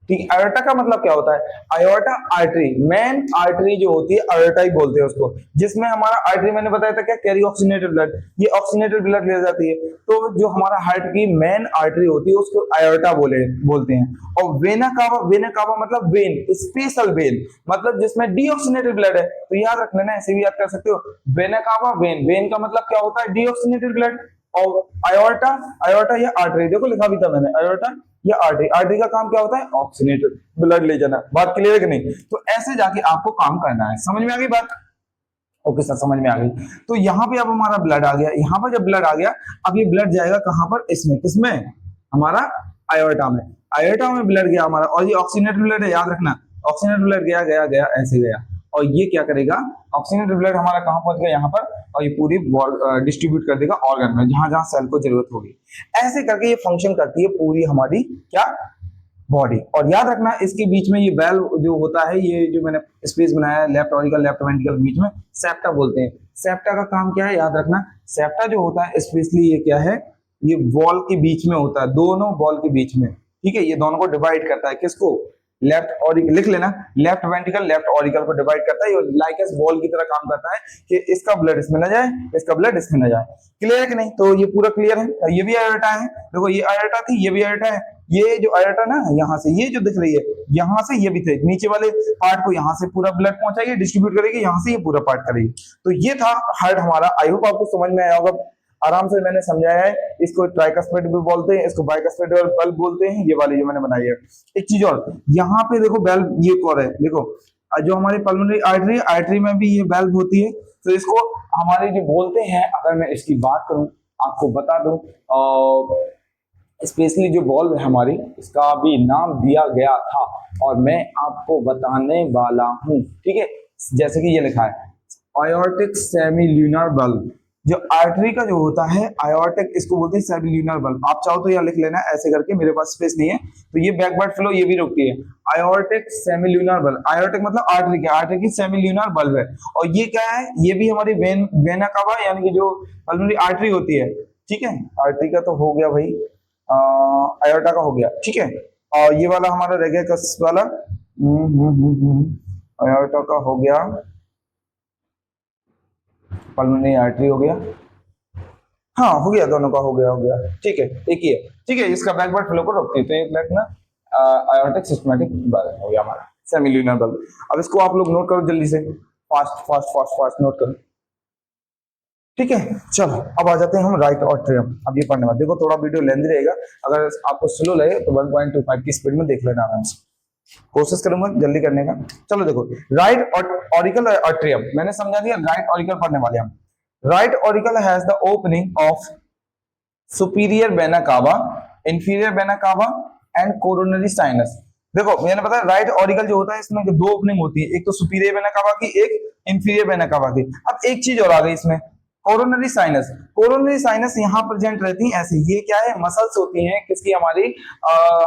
Speaker 1: ठीक है। आयोर्टा का मतलब क्या होता है, आयोर्टा आर्टरी, मेन आर्टरी जो होती है आयोर्टा ही बोलते हैं उसको, जिसमें हमारा आर्टरी मैंने बताया था क्या, कैरी ऑक्सीजनेटेड ब्लड, ये ऑक्सीजनेटेड ब्लड ले जाती है। तो जो हमारा हार्ट की मेन आर्टरी होती है उसको आयोर्टा बोलते हैं। और वेना कावा, वेना कावा मतलब वेन, स्पेशल वेन, मतलब जिसमें डीऑक्सीजनेटेड ब्लड है, तो याद रख लेना, ऐसे भी याद कर सकते हो, वेना कावा वेन, वेन का मतलब क्या होता है, डीऑक्सीजनेटेड ब्लड। और आयोर्टा, आयोर्टा या आर्टरी, देखो लिखा भी था मैंने, आयोर्टा या आर्टरी, आर्टरी का काम क्या होता है, ऑक्सीजनेटेड ब्लड ले जाना। बात क्लियर है कि नहीं, तो ऐसे जाके आपको काम करना है, समझ में आ गई बात, ओके सर समझ में आ गई। तो यहाँ पे अब हमारा ब्लड आ गया, यहाँ पर जब ब्लड आ गया, अब ये ब्लड जाएगा कहाँ पर, इसमें, किसमें, हमारा आयोर्टा में, आयोर्टा में ब्लड गया हमारा, और ये ऑक्सीजनेटेड ब्लड है, याद रखना, ऑक्सीजनेटेड ब्लड गया गया गया ऐसे गया, और ये क्या करेगा, ऑक्सीजनेटेड ब्लड हमारा कहाँ पहुंच गया, यहाँ पर, और ये पूरी डिस्ट्रीब्यूट कर देगा ऑर्गन में, जहां जहां सेल को जरूरत होगी। ऐसे करके ये फंक्शन करती है पूरी हमारी क्या, बॉडी। और याद रखना इसके बीच में ये वेल्व जो होता है, ये जो मैंने स्पेस बनाया है लेफ्ट ऑरिकल लेफ्ट वेंट्रिकल के बीच में, सेप्टा बोलते हैं। सेप्टा का काम क्या है, याद रखना, सेप्टा जो होता है स्पेशली ये क्या है, ये वॉल के बीच में होता है, दोनों वॉल के बीच में, ठीक है, ये दोनों को डिवाइड करता है, किसको, लेफ्ट ऑरिकल लिख लेना, लेफ्ट वेंट्रिकल लेफ्ट ऑरिकल को डिवाइड करता है, ये लाइक एस बॉल की तरह काम करता है कि इसका ब्लड इसमें न जाए, इसका ब्लड इसमें न जाए। क्लियर है कि नहीं? तो ये पूरा क्लियर है। ये भी आयोटा है, देखो ये आयोटा थी, ये भी आयोटा है। ये जो आयोटा ना यहाँ से ये जो दिख रही है, यहाँ से ये भी थे, नीचे वाले पार्ट को यहाँ से पूरा ब्लड पहुंचाएगी, डिस्ट्रीब्यूट करेगी, यहाँ से ये पूरा पार्ट करेगी। तो ये था हार्ट हमारा। आई होप आपको समझ में आया होगा, आराम से मैंने समझाया है। इसको ट्राइकस्पेड भी बोलते हैं, इसको बाइकस्पेड बल्ब बोलते हैं, ये वाली जो मैंने बनाई है। एक चीज और, यहाँ पे देखो वेल्व ये कौन है, देखो जो हमारी पल्मोनरी आर्टरी, आर्टरी में भी ये वेल्व होती है। तो इसको हमारे जो बोलते हैं, अगर मैं इसकी बात करूं, आपको बता दूं, स्पेशली जो बॉल्व है हमारी, इसका भी नाम दिया गया था और मैं आपको बताने वाला हूं। ठीक है, जैसे कि ये लिखा है आयोर्टिक सेमिल्यूनर बल्ब। जो आर्टरी का जो होता है आयोर्टिक, इसको बोलते हैं सेमिल्यूनर बल्ब। आप चाहो तो यहाँ लिख लेना ऐसे करके, मेरे पास स्पेस नहीं है। तो ये बैकवर्ड फ्लो ये भी रोकती है, आयोर्टिक सेमिल्यूनर बल्ब। आयोर्टिक मतलब आर्टरी का, आर्टरी की सेमिल्यूनर बल्ब है। और ये क्या है, ये भी हमारी वेना कावा यानी कि जो पल्मोनरी आर्टरी होती है। ठीक है, आर्टरी का तो हो गया भाई, आयोर्टा का हो गया। ठीक है, और ये वाला हमारा रह गया कस वाला, आयोर्टा का हो गया, पल्मोनरी आर्टरी हो गया। हाँ हो गया, दोनों का हो गया, हो गया। ठीक है, एक ही है। ठीक है, इसका बैकवर्ड फ्लो को रोकती है। तो एक लाइक ना आयोर्टिक सिस्टमैटिक बल्ब हो गया हमारा सेमिल्यूनर बल्ब। अब इसको आप लोग नोट करो जल्दी से, fast fast fast fast note करो। ठीक है, चलो अब आ जाते हैं हम राइट ऑट्रियम। अब ये पढ़ने वाले, देखो थोड़ा वीडियो लेंथ रहेगा, अगर आपको स्लो लगे तो 1.25 की स्पीड में देख लेना, आराम से कोशिश करूंगा जल्दी करने का। चलो देखो, राइट ऑरिकल ऑट्रियम मैंने समझा दिया, राइट ऑरिकल पढ़ने वाले हम। Right auricle has the opening of superior vena cava, inferior vena cava and coronary sinus. देखो मैंने बताया राइट ऑरिकल जो होता है इसमें दो ओपनिंग होती है, एक तो सुपीरियर वेना कावा की, एक इंफीरियर वेना कावा की। अब एक चीज और आ गई इसमें, कोरोनरी साइनस। कोरोनरी साइनस यहाँ प्रेजेंट रहती है ऐसे, ये क्या है, मसल्स होती हैं किसकी, हमारी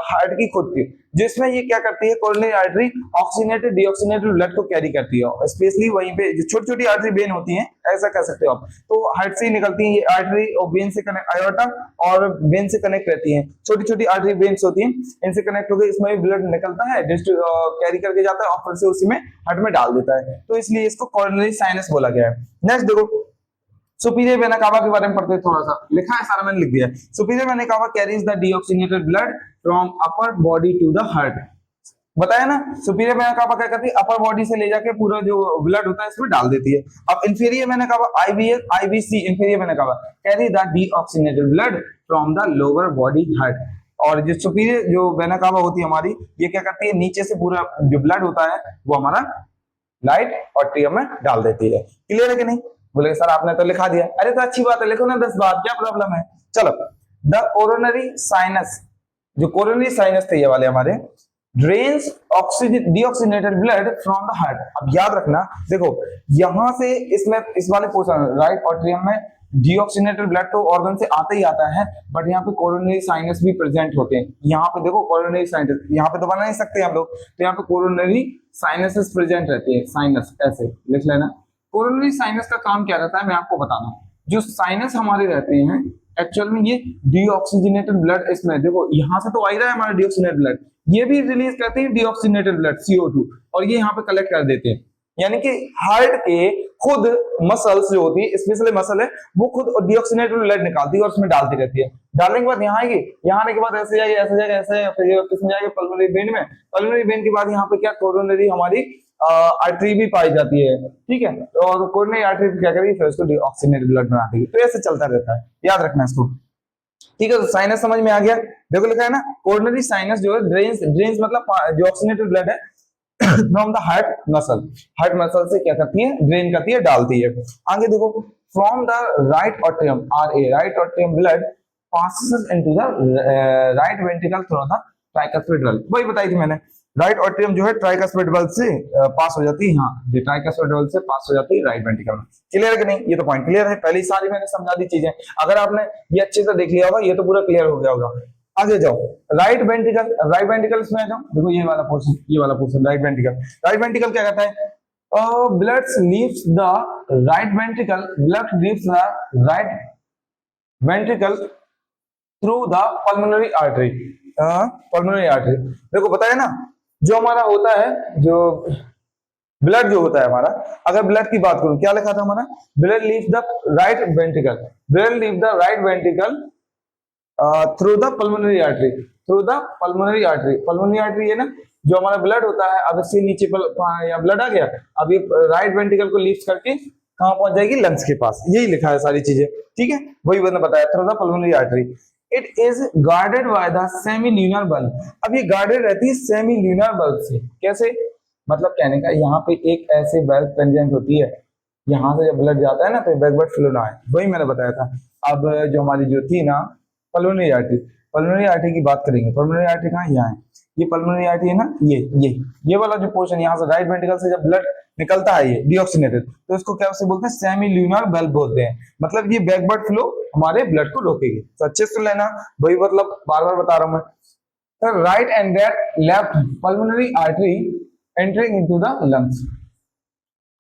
Speaker 1: हार्ट की खुद की, जिसमें ये क्या करती है, coronary artery oxygenated deoxygenated blood को कैरी करती है। स्पेशली वहीं पे जो छोटी छोटी आर्टरी वेन होती हैं, ऐसा कह सकते हो आप, तो हार्ट से ही निकलती है ये आर्टरी, और वेन से कनेक्ट, आयोटा और वेन से कनेक्ट रहती है। छोटी छोटी आर्टरी वेन्स होती हैं, इनसे कनेक्ट होकर इसमें भी ब्लड निकलता है, कैरी करके जाता है और फिर से उसी में हार्ट में डाल देता है। तो इसलिए इसको कोरोनरी साइनस बोला गया है। नेक्स्ट देखो, सुपीरियर वेना कावा के बारे में पढ़ते हैं, थोड़ा सा लिखा है, सारा मैंने लिख दिया है। Superior vena cava carries the deoxygenated blood from upper body to the heart. बताया ना, सुपीरियर वेना कावा क्या करती है, अपर बॉडी से ले जाके पूरा जो ब्लड होता है इसमें डाल देती है। अब इंफीरियर वेना कावा, आईवीएस आईवीसी, इंफीरियर वेना कावा carry the deoxygenated blood from the lower body heart. और जो सुपीरियर जो वेना कावा होती है हमारी, ये क्या करती है, नीचे से पूरा जो ब्लड होता है वो हमारा राइट ऑट्रियम में डाल देती है। क्लियर है कि नहीं? बोले सर आपने तो लिखा दिया, अरे तो अच्छी बात है, लिखो ना 10 बार, क्या प्रॉब्लम है। चलो, द कोरोनरी साइनस, जो कोरोनरी साइनस थे ये वाले हमारे, drains oxygen deoxygenated blood from the heart. अब याद रखना, देखो यहां से इसमें इस वाले पोर्शन राइट ऑट्रियम में डीऑक्सीजनेटेड ब्लड तो ऑर्गन से आता ही आता है, बट यहाँ पे कोरोनरी साइनस भी प्रेजेंट होते हैं। यहाँ पे देखो कोरोनरी साइनस, यहाँ पे तो बना नहीं सकते हम लोग, तो यहाँ पे कोरोनरी साइनसेस प्रेजेंट रहते हैं। साइनस ऐसे लिख लेना। कोरोनरी साइनस का काम क्या रहता है, मैं आपको बताना हूँ। जो साइनस हमारे रहते हैं एक्चुअल में ये डीऑक्सीजनेटेड ब्लड, इसमें देखो यहाँ से तो आ ही रहा है हमारा डीऑक्सीजनेटेड ब्लड, ये भी रिलीज करते हैं डीऑक्सीजनेटेड ब्लड CO2, और ये यहाँ पे कलेक्ट कर देते हैं। यानी कि हार्ट के खुद मसल्स जो होती है, स्पेशली मसल है, वो खुद डीऑक्सीजनेटेड ब्लड निकालती है और उसमें डालती रहती है। डालने के बाद यहाँ आएगी, यहाँ आने के बाद ऐसे जाएगी, ऐसे जाएगी, ऐसे, फिर किसमें जाएगी, पल्मोनरी वेन में। पल्मोनरी वेन के बाद यहाँ पे क्या, कोरोनरी हमारी आर्टरी भी पाई जाती है। ठीक है, और कोरोनरी आर्टरी क्या करेगी, फिर उसको डीऑक्सीजनेटेड ब्लड बना देगी। तो ऐसे चलता रहता है, याद रखना इसको। ठीक है, तो साइनस समझ में आ गया। देखो लिखा है ना, कोरोनरी साइनस जो है ड्रेन्स, ड्रेन्स मतलब जो ऑक्सीजनेटेड ब्लड है from the heart muscle, heart muscle से क्या करती है, ड्रेन करती है, डालती है। आगे देखो, from the right atrium RA, right atrium blood passes into the right ventricle through the tricuspid valve। वही बताई थी मैंने, राइट ऑट्रियम जो है ट्राइकस्पिड वाल्व से पास हो जाती है, यहाँ ट्राइकस्पिड वाल्व से पास हो जाती है राइट वेंट्रिकल में। क्लियर है कि नहीं? ये तो पॉइंट क्लियर है, पहली सारी मैंने समझा दी चीजें। अगर आपने ये अच्छे से देख लिया होगा, ये तो पूरा क्लियर हो गया होगा। आगे जाओ, राइट वेंट्रिकल, राइट वेंट्रिकल इसमें आ जाओ। देखो ये वाला पोर्शन, ये वाला portion right ventricle. Right ventricle क्या कहता है, blood leaves the right ventricle, blood leaves the right ventricle through the pulmonary artery, pulmonary artery। देखो बताया ना, जो हमारा होता है, जो ब्लड जो होता है हमारा, अगर ब्लड की बात करूं, क्या लिखा था हमारा, blood leave the right ventricle, blood leave the right ventricle through the pulmonary artery, through the pulmonary artery, pulmonary artery है ना, जो हमारा ब्लड होता है, अब इससे नीचे या ब्लड आ गया, अब ये राइट वेंट्रिकल को लीव करके कहां पहुंच जाएगी, लंग्स के पास, यही लिखा है सारी चीजें, ठीक है, वही मैंने बताया, through the pulmonary artery. It is guarded by the सेमील्यूनर bulb, अब ये गार्डेड रहती है सेमील्यूनर बल्ब से, कैसे, मतलब कहने का यहाँ पे एक ऐसे बल्ब पेंडेंट होती है, यहाँ से जब ब्लड जाता है ना तो बैकवर्ड फ्लो ना है, वही मैंने बताया था। अब जो हमारी जो थी ना पल्मोनरी आर्टरी, पल्मोनरी आर्टरी की बात करेंगे, पल्मोनरी आर्टरी कहाँ है, यहाँ है, ये पल्मोनरी आर्टरी है ना, ये वाला जो पोर्शन यहाँ से राइट वेंट्रिकल से जब ब्लड निकलता है ये डीऑक्सीनेटेड, तो इसको क्या से बोलते हैं, सेमील्यूनर बल्ब बोलते हैं, मतलब ये बैकवर्ड फ्लो हमारे ब्लड को रोकेगी। तो अच्छे से लेना, वही मतलब बार बार बता रहा हूं मैं। Right and left pulmonary artery entering into the lungs,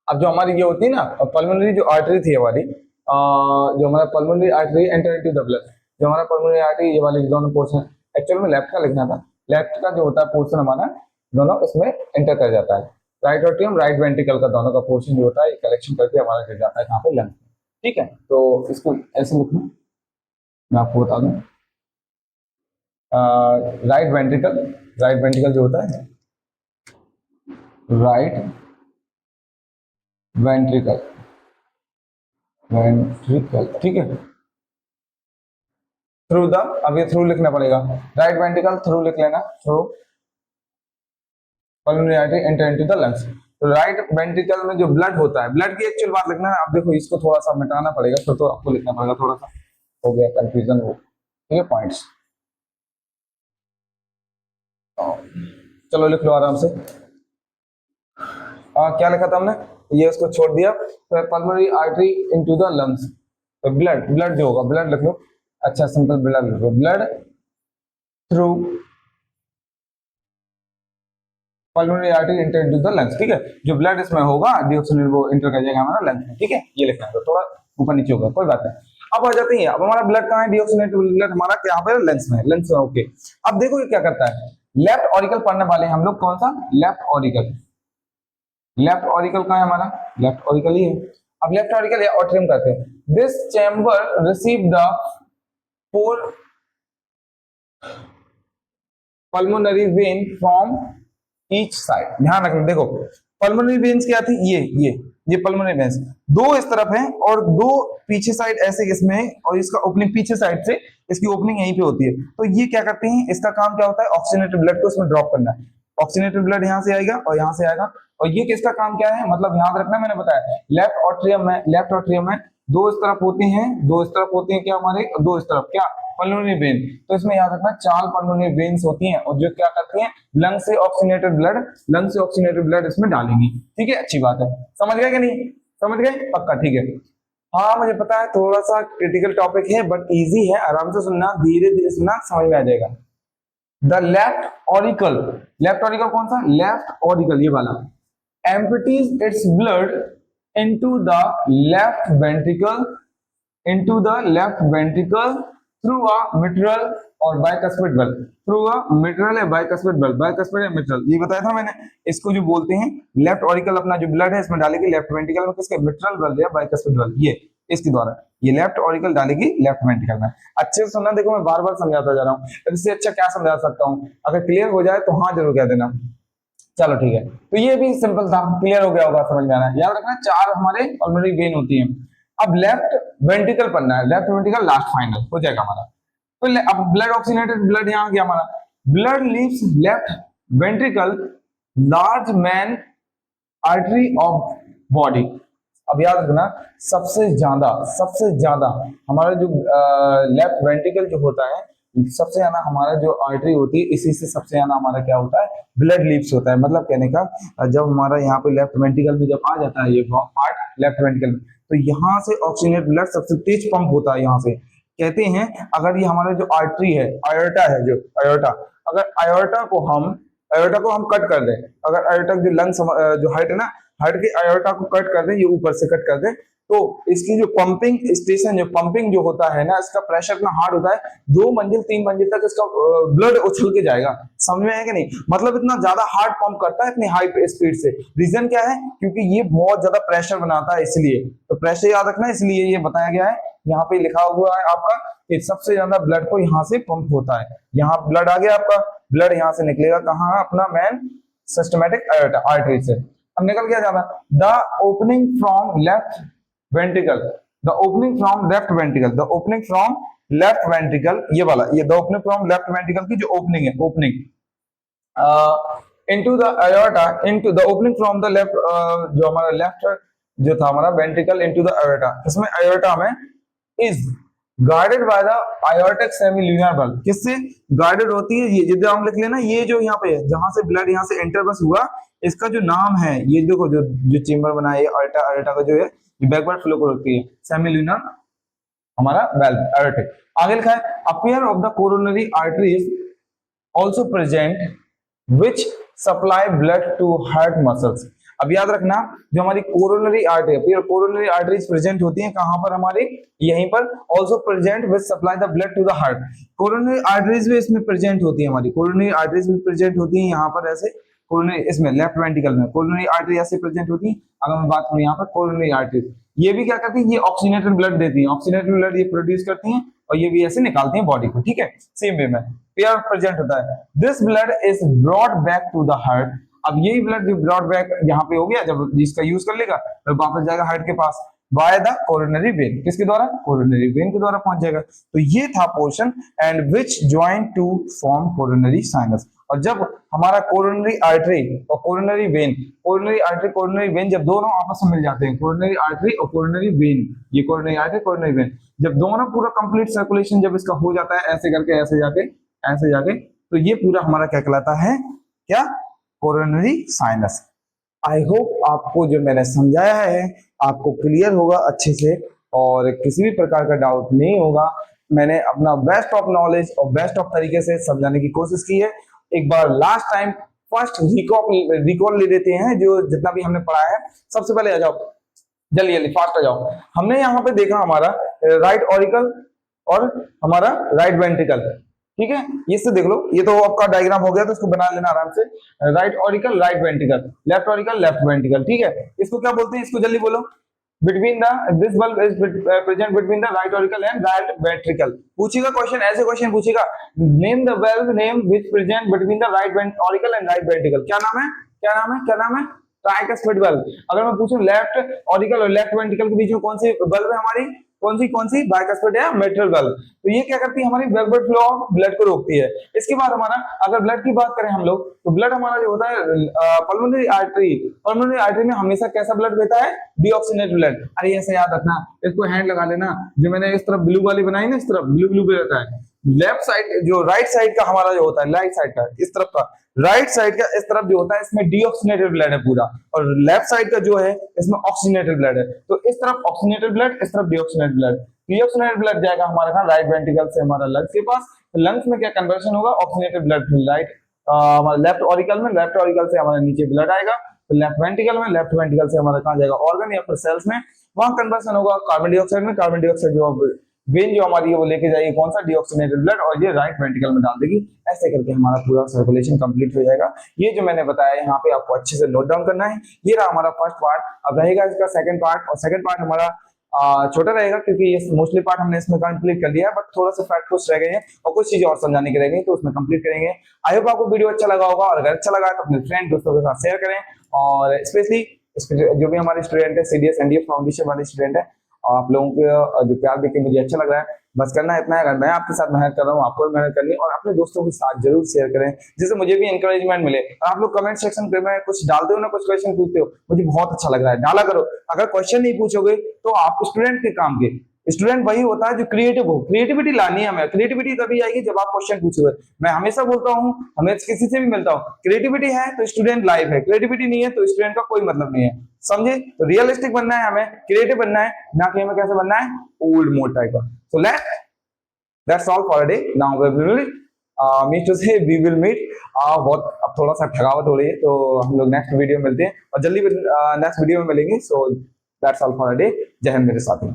Speaker 1: अब जो हमारी ये होती है ना पल्मोनरी जो आर्टरी थी हमारी, जो हमारा pulmonary artery enter into the blood, जो हमारा पल्मोनरी आर्टरी ये वाले दोनों पोर्शन, एक्चुअल में लेफ्ट का लिखना था, लेफ्ट का जो होता है पोर्शन हमारा दोनों इसमें एंटर कर जाता है, राइट एट्रियम राइट वेंट्रिकल का दोनों का पोर्शन जो होता है कलेक्शन करके हमारा गिर जाता है कहाँ पे, लंग्स, ठीक है। तो इसको ऐसे लिखना, मैं आपको बता दूं, राइट वेंट्रिकल जो होता है, राइट वेंट्रिकल, ठीक है, थ्रू द, अब ये थ्रू लिखना पड़ेगा, राइट वेंट्रिकल थ्रू लिख लेना, through pulmonary artery enter into the lungs. तो राइट वेंट्रिकल में जो ब्लड होता है, ब्लड की एक्चुअल बात लिखना है, अब देखो इसको थोड़ा सा मिटाना पड़ेगा, तो आपको लिखना पड़ेगा, थोड़ा सा हो गया कंफ्यूजन हो, ठीक है, पॉइंट्स, चलो लिख लो आराम से। क्या लिखा था हमने, ये उसको छोड़ दिया, तो pulmonary artery into the lungs, तो ब्लड जो होगा, ब्लड लिख लो, अच्छा सिंपल ब्लड लिख लो, blood through pulmonary artery enter into the lungs, ठीक है, जो ब्लड इसमें होगा डीऑक्सीनेट वो एंटर कर जाएगा हमारा लंग्स में, ठीक है, ये लिखना है, तो थोड़ा ऊपर नीचे होगा, कोई बात नहीं। अब आ जाते हैं, अब हमारा ब्लड कहाँ है, डीऑक्सीनेट ब्लड हमारा क्या पे, लंग्स में, लंग्स में, ओके। अब देखो ये क्या करता है, लेफ्ट ऑरिकल पढ़ने वाले हम लोग, कौन सा, लेफ्ट ऑरिकल, लेफ्ट ऑरिकल कहाँ है हमारा, लेफ्ट ऑरिकल ही है, अब लेफ्ट ऑरिकल या ऑट्रियम कहते हैं, this chamber receive the four pulmonary vein from each side, ध्यान रखना, देखो पल्मोनरी वेन्स क्या थी, ये पल्मोनरी वेन्स दो इस तरफ हैं और दो पीछे साइड ऐसे इसमें, और इसका ओपनिंग पीछे साइड से, इसकी ओपनिंग यहीं पे होती है, तो ये क्या करते हैं, इसका काम क्या होता है, ऑक्सीजनेटेड ब्लड को इसमें ड्रॉप करना है, ऑक्सीजनेटेड ब्लड यहाँ से आएगा और यहाँ से आएगा, और ये किसका काम क्या है, मतलब याद रखना, मैंने बताया लेफ्ट ऑट्रियम में दो इस तरफ होते हैं, क्या हमारे, दो इस तरफ क्या, पल्मोनरी वेन, तो इसमें याद रखना 4 पल्मोनरी वेन्स होती हैं, और जो क्या करती हैं, लंग से ऑक्सीजनेटेड ब्लड इसमें डालेंगी, ठीक है, अच्छी बात है, समझ गए कि नहीं, समझ गए पक्का, ठीक है। हाँ मुझे पता है थोड़ा सा क्रिटिकल टॉपिक है, बट इजी है, आराम से सुनना, धीरे धीरे सुनना, समझ में आ जाएगा। द लेफ्ट ऑरिकल कौन सा, लेफ्ट ऑरिकल ये वाला, empties its blood into the left ventricle through a mitral और bicuspid valve, bicuspid या mitral, ये बताया था मैंने, इसको जो बोलते हैं लेफ्ट ऑरिकल, अपना जो ब्लड है इसमें डालेगी लेफ्ट वेंट्रिकल में, किसके, मिट्रल वाल्व या बाइकस्पिड वाल्व, ये इसके द्वारा ये लेफ्ट ऑरिकल डालेगी लेफ्ट वेंट्रिकल में। अच्छे से सुनना, देखो मैं बार बार समझाता जा रहा हूँ, इससे अच्छा क्या समझा सकता हूँ, अगर क्लियर हो जाए तो हाँ जरूर कह देना, चलो ठीक है। तो ये भी सिंपल था, क्लियर हो गया होगा, समझ में आना है, याद रखना 4 हमारे पल्मोनरी वेन होती हैं। अब लेफ्ट वेंट्रिकल पढ़ना है, लेफ्ट वेंट्रिकल लास्ट फाइनल हो जाएगा हमारा। तो अब ब्लड ऑक्सीजनेटेड ब्लड यहाँ गया हमारा, blood leaves left ventricle large man artery of body. अब याद रखना सबसे ज्यादा हमारा जो लेफ्ट वेंट्रिकल जो होता है, सबसे ज्यादा हमारा जो आर्टरी होती है, इसी से सबसे ज्यादा हमारा क्या होता है, ब्लड लीव्स होता है। मतलब कहने का जब हमारा यहाँ पे लेफ्ट वेंट्रिकल में जब आ जाता है ये पार्ट लेफ्ट वेंट्रिकल में, तो यहाँ से ऑक्सीजनेट ब्लड सबसे तेज पंप होता है यहाँ से। कहते हैं अगर ये हमारा जो आर्टरी है, आयोटा है, जो आयोटा, अगर आयोटा को हम कट कर दें, अगर आयोटा जो लंग्स जो हार्ट है ना, हार्ट के आयोटा को कट कर दें, ये ऊपर से कट कर दें, तो इसकी जो पंपिंग स्टेशन, जो पंपिंग जो होता है ना, इसका प्रेशर इतना हार्ड होता है, 2 मंजिल 3 मंजिल तक इसका ब्लड उछल के जाएगा। समझ में है कि नहीं? मतलब इतना ज्यादा हार्ड पंप करता है इतनी हाई स्पीड से। रीजन क्या है? क्योंकि ये बहुत ज्यादा प्रेशर बनाता है, इसलिए। तो प्रेशर याद रखना, इसलिए ये बताया गया है। यहाँ पे लिखा हुआ है आपका कि सबसे ज्यादा ब्लड को यहाँ से पंप होता है। यहाँ ब्लड आ गया आपका, ब्लड यहाँ से निकलेगा कहाँ? अपना मेन सिस्टमैटिक आर्टरी से। अब निकल गया ज्यादा। The opening from left ventricle, the opening from left ventricle, the opening from left ventricle, ये वाला, ये the opening from left ventricle की जो ओपनिंग है, opening into the aorta, into the opening from the left, जो हमारा लेफ्ट जो था हमारा वेंट्रिकल into the aorta, इसमें aorta में is guarded by the aortic semilunar valve, किससे गार्डेड होती है? ये जितना हम लिख लेना, ये जो यहाँ पे है जहां से ब्लड यहाँ से एंटर बस हुआ, इसका जो नाम है, ये देखो जो जो चेम्बर बना है aorta, aorta का जो है बैकवर्ड फ्लो को रोकती है, सेमिल्यूनर हमारा वेल्व, aortic। आगे लिखा है appear of the coronary arteries also present which supply blood to heart muscles। अब याद रखना, जो हमारी coronary artery, coronary arteries present होती हैं कहां पर? हमारी यहीं पर। Also present which supply the blood to the heart, coronary arteries भी इसमें प्रेजेंट होती है, हमारी कोरोनरी आर्टरीज भी प्रेजेंट होती है यहाँ पर ऐसे, कोरोनरी इसमें लेफ्ट वेंट्रिकल में कोरोनरी आर्टरी ऐसे प्रेजेंट होती है। अगर मैं बात करूं यहाँ पर कोरोनरी आर्टरी, ये भी क्या करती है? ये ऑक्सीजनेटेड ब्लड देती है, ऑक्सीजनेटेड ब्लड ये प्रोड्यूस करती हैं और ये भी ऐसे निकालती हैं बॉडी को, ठीक है? सेम वे में पेयर प्रेजेंट होता है। This blood is brought back to the heart. अब यही ब्लड जो ब्रॉट बैक यहाँ पे हो गया, जब इसका यूज कर लेगा तो वापस जाएगा हार्ट के पास बाय द कोरोनरी वेन। किसके द्वारा? कोरोनरी वेन के द्वारा पहुंच जाएगा। तो ये था portion, and which join to form coronary sinus. और जब हमारा कोरोनरी आर्टरी और coronary vein, coronary artery coronary vein जब दोनों आपस में मिल जाते हैं, कोरोनरी आर्टरी और कोरोनरी वेन, ये कोरोनरी आर्टरी कोरोनरी वेन, जब दोनों पूरा कंप्लीट सर्कुलेशन जब इसका हो जाता है ऐसे करके, ऐसे जाके ऐसे जाके, तो ये पूरा हमारा क्या कहलाता है? क्या? Coronary sinus. आई होप आपको जो मैंने समझाया है आपको क्लियर होगा अच्छे से और किसी भी प्रकार का डाउट नहीं होगा। मैंने अपना बेस्ट ऑफ नॉलेज और बेस्ट ऑफ तरीके से समझाने की कोशिश की है। एक बार लास्ट टाइम फर्स्ट रिकॉल ले लेते हैं जो जितना भी हमने पढ़ा है। सबसे पहले आ जाओ, जल्दी जल्दी फास्ट आ जाओ। हमने यहाँ पे देखा हमारा राइट ऑरिकल और हमारा राइट वेंट्रिकल, ठीक है? ये से देख लो, ये तो आपका डायग्राम हो गया, तो इसको बना लेना आराम से। Right auricle right ventricle, left auricle left ventricle, ठीक है? इसको क्या बोलते हैं? इसको जल्दी बोलो। Between the this bulb is present between the right auricle and right ventricle. पूछेगा क्वेश्चन, ऐसे क्वेश्चन पूछेगा, name the bulb name which present between the right auricle and right ventricle. क्या नाम है? क्या नाम है? क्या नाम है? Tricuspid bulb. अगर मैं पूछूं लेफ्ट ऑरिकल और लेफ्ट वेंट्रिकल के बीच में कौन सी बल्ब है हमारी? कौन सी? बाइकस्पिड या मेट्रल बल्ब। तो ये क्या करती है? हमारी बैकवर्ड फ्लो ऑफ ब्लड को रोकती है। इसके बाद हमारा अगर ब्लड की बात करें हम लोग, तो ब्लड हमारा जो होता है पल्मोनरी आर्टरी में हमेशा कैसा ब्लड बहता है? Deoxygenated blood. अरे ऐसे याद रखना, इसको हैंड लगा लेना, जो मैंने इस तरफ ब्लू वाली बनाई ना, इस तरफ ब्लू ब्लू रहता है। लेफ्ट साइड जो राइट साइड का हमारा जो होता है, राइट साइड का इस तरफ का, राइट साइड का इस तरफ जो होता है, इसमें डीऑक्सीनेटेड ब्लड है पूरा, और लेफ्ट साइड का जो है इसमें ऑक्सीनेटेड ब्लड है। तो इस तरफ ऑक्सीनेटेड ब्लड, इस तरफ डीऑक्सीनेटेड ब्लड। डीऑक्सीनेटेड ब्लड जाएगा हमारा कहां? राइट वेंट्रिकल से हमारा लंग्स के पास। लंग्स में क्या कन्वर्शन होगा? ऑक्सीनेटेड ब्लड राइट हमारा लेफ्ट ऑरिकल में, लेफ्ट ऑरिकल से हमारा नीचे ब्लड आएगा, तो लेफ्ट वेंट्रिकल में, लेफ्ट वेंट्रिकल से हमारा कहां जाएगा? ऑर्गन या फिर सेल्स में, वहां कन्वर्सन होगा कार्बन डाइऑक्साइड में। कार्बन डाइऑक्साइड जो वेन जो हमारी है वो लेके जाएगी कौन सा? डीऑक्सीनेटेड ब्लड, और ये राइट वेंट्रिकल में डाल देगी। ऐसे करके हमारा पूरा सर्कुलेशन कंप्लीट हो जाएगा। ये जो मैंने बताया यहाँ पे आपको अच्छे से नोट डाउन करना है। ये रहा हमारा फर्स्ट पार्ट। अब रहेगा इसका सेकंड पार्ट, और सेकंड पार्ट हमारा छोटा रहेगा क्योंकि ये मोस्टली पार्ट हमने इसमें कंप्लीट कर लिया है, बट थोड़ा सा फैक्ट कुछ रह गए हैं और कुछ चीजें और समझाने की रह गई, तो उसमें कंप्लीट करेंगे। आई होप आपको वीडियो अच्छा लगा होगा, और अगर अच्छा लगा तो अपने फ्रेंड दोस्तों के साथ शेयर करें, और स्पेशली जो भी हमारे स्टूडेंट है सीडीएस एनडीए फाउंडेशन वाले स्टूडेंट है, आप लोगों के जो प्यार देख के मुझे अच्छा लग रहा है। बस करना इतना है, अगर मैं आपके साथ मेहनत कर रहा हूँ, आपको भी मेहनत करनी है, और अपने दोस्तों के साथ जरूर शेयर करें, जिससे मुझे भी इंकरेजमेंट मिले। आप लोग कमेंट सेक्शन में कुछ डालते हो ना, कुछ क्वेश्चन पूछते हो, मुझे बहुत अच्छा लग रहा है, डाला करो। अगर क्वेश्चन नहीं पूछोगे तो आप स्टूडेंट के काम के, स्टूडेंट वही होता है जो क्रिएटिव हो। क्रिएटिविटी लानी है हमें, क्रिएटिविटी तभी आएगी जब आप क्वेश्चन पूछोगे। मैं हमेशा बोलता हूँ, हमें किसी से भी मिलता हूँ, क्रिएटिविटी है तो स्टूडेंट लाइफ है, क्रिएटिविटी नहीं है तो स्टूडेंट का कोई मतलब नहीं है। समझे? तो रियलिस्टिक बनना है, हमें क्रिएटिव बनना है, ना कि हमें कैसे बनना है? ओल्ड मोड टाइप का। सो that's all for a day. Now we will meet to say we will meet. बहुत अब थोड़ा सा थकावट हो रही है, तो हम लोग नेक्स्ट वीडियो में मिलते हैं, और जल्दी नेक्स्ट वीडियो में मिलेंगे। So that's all for a day. जय हिंद मेरे साथियों।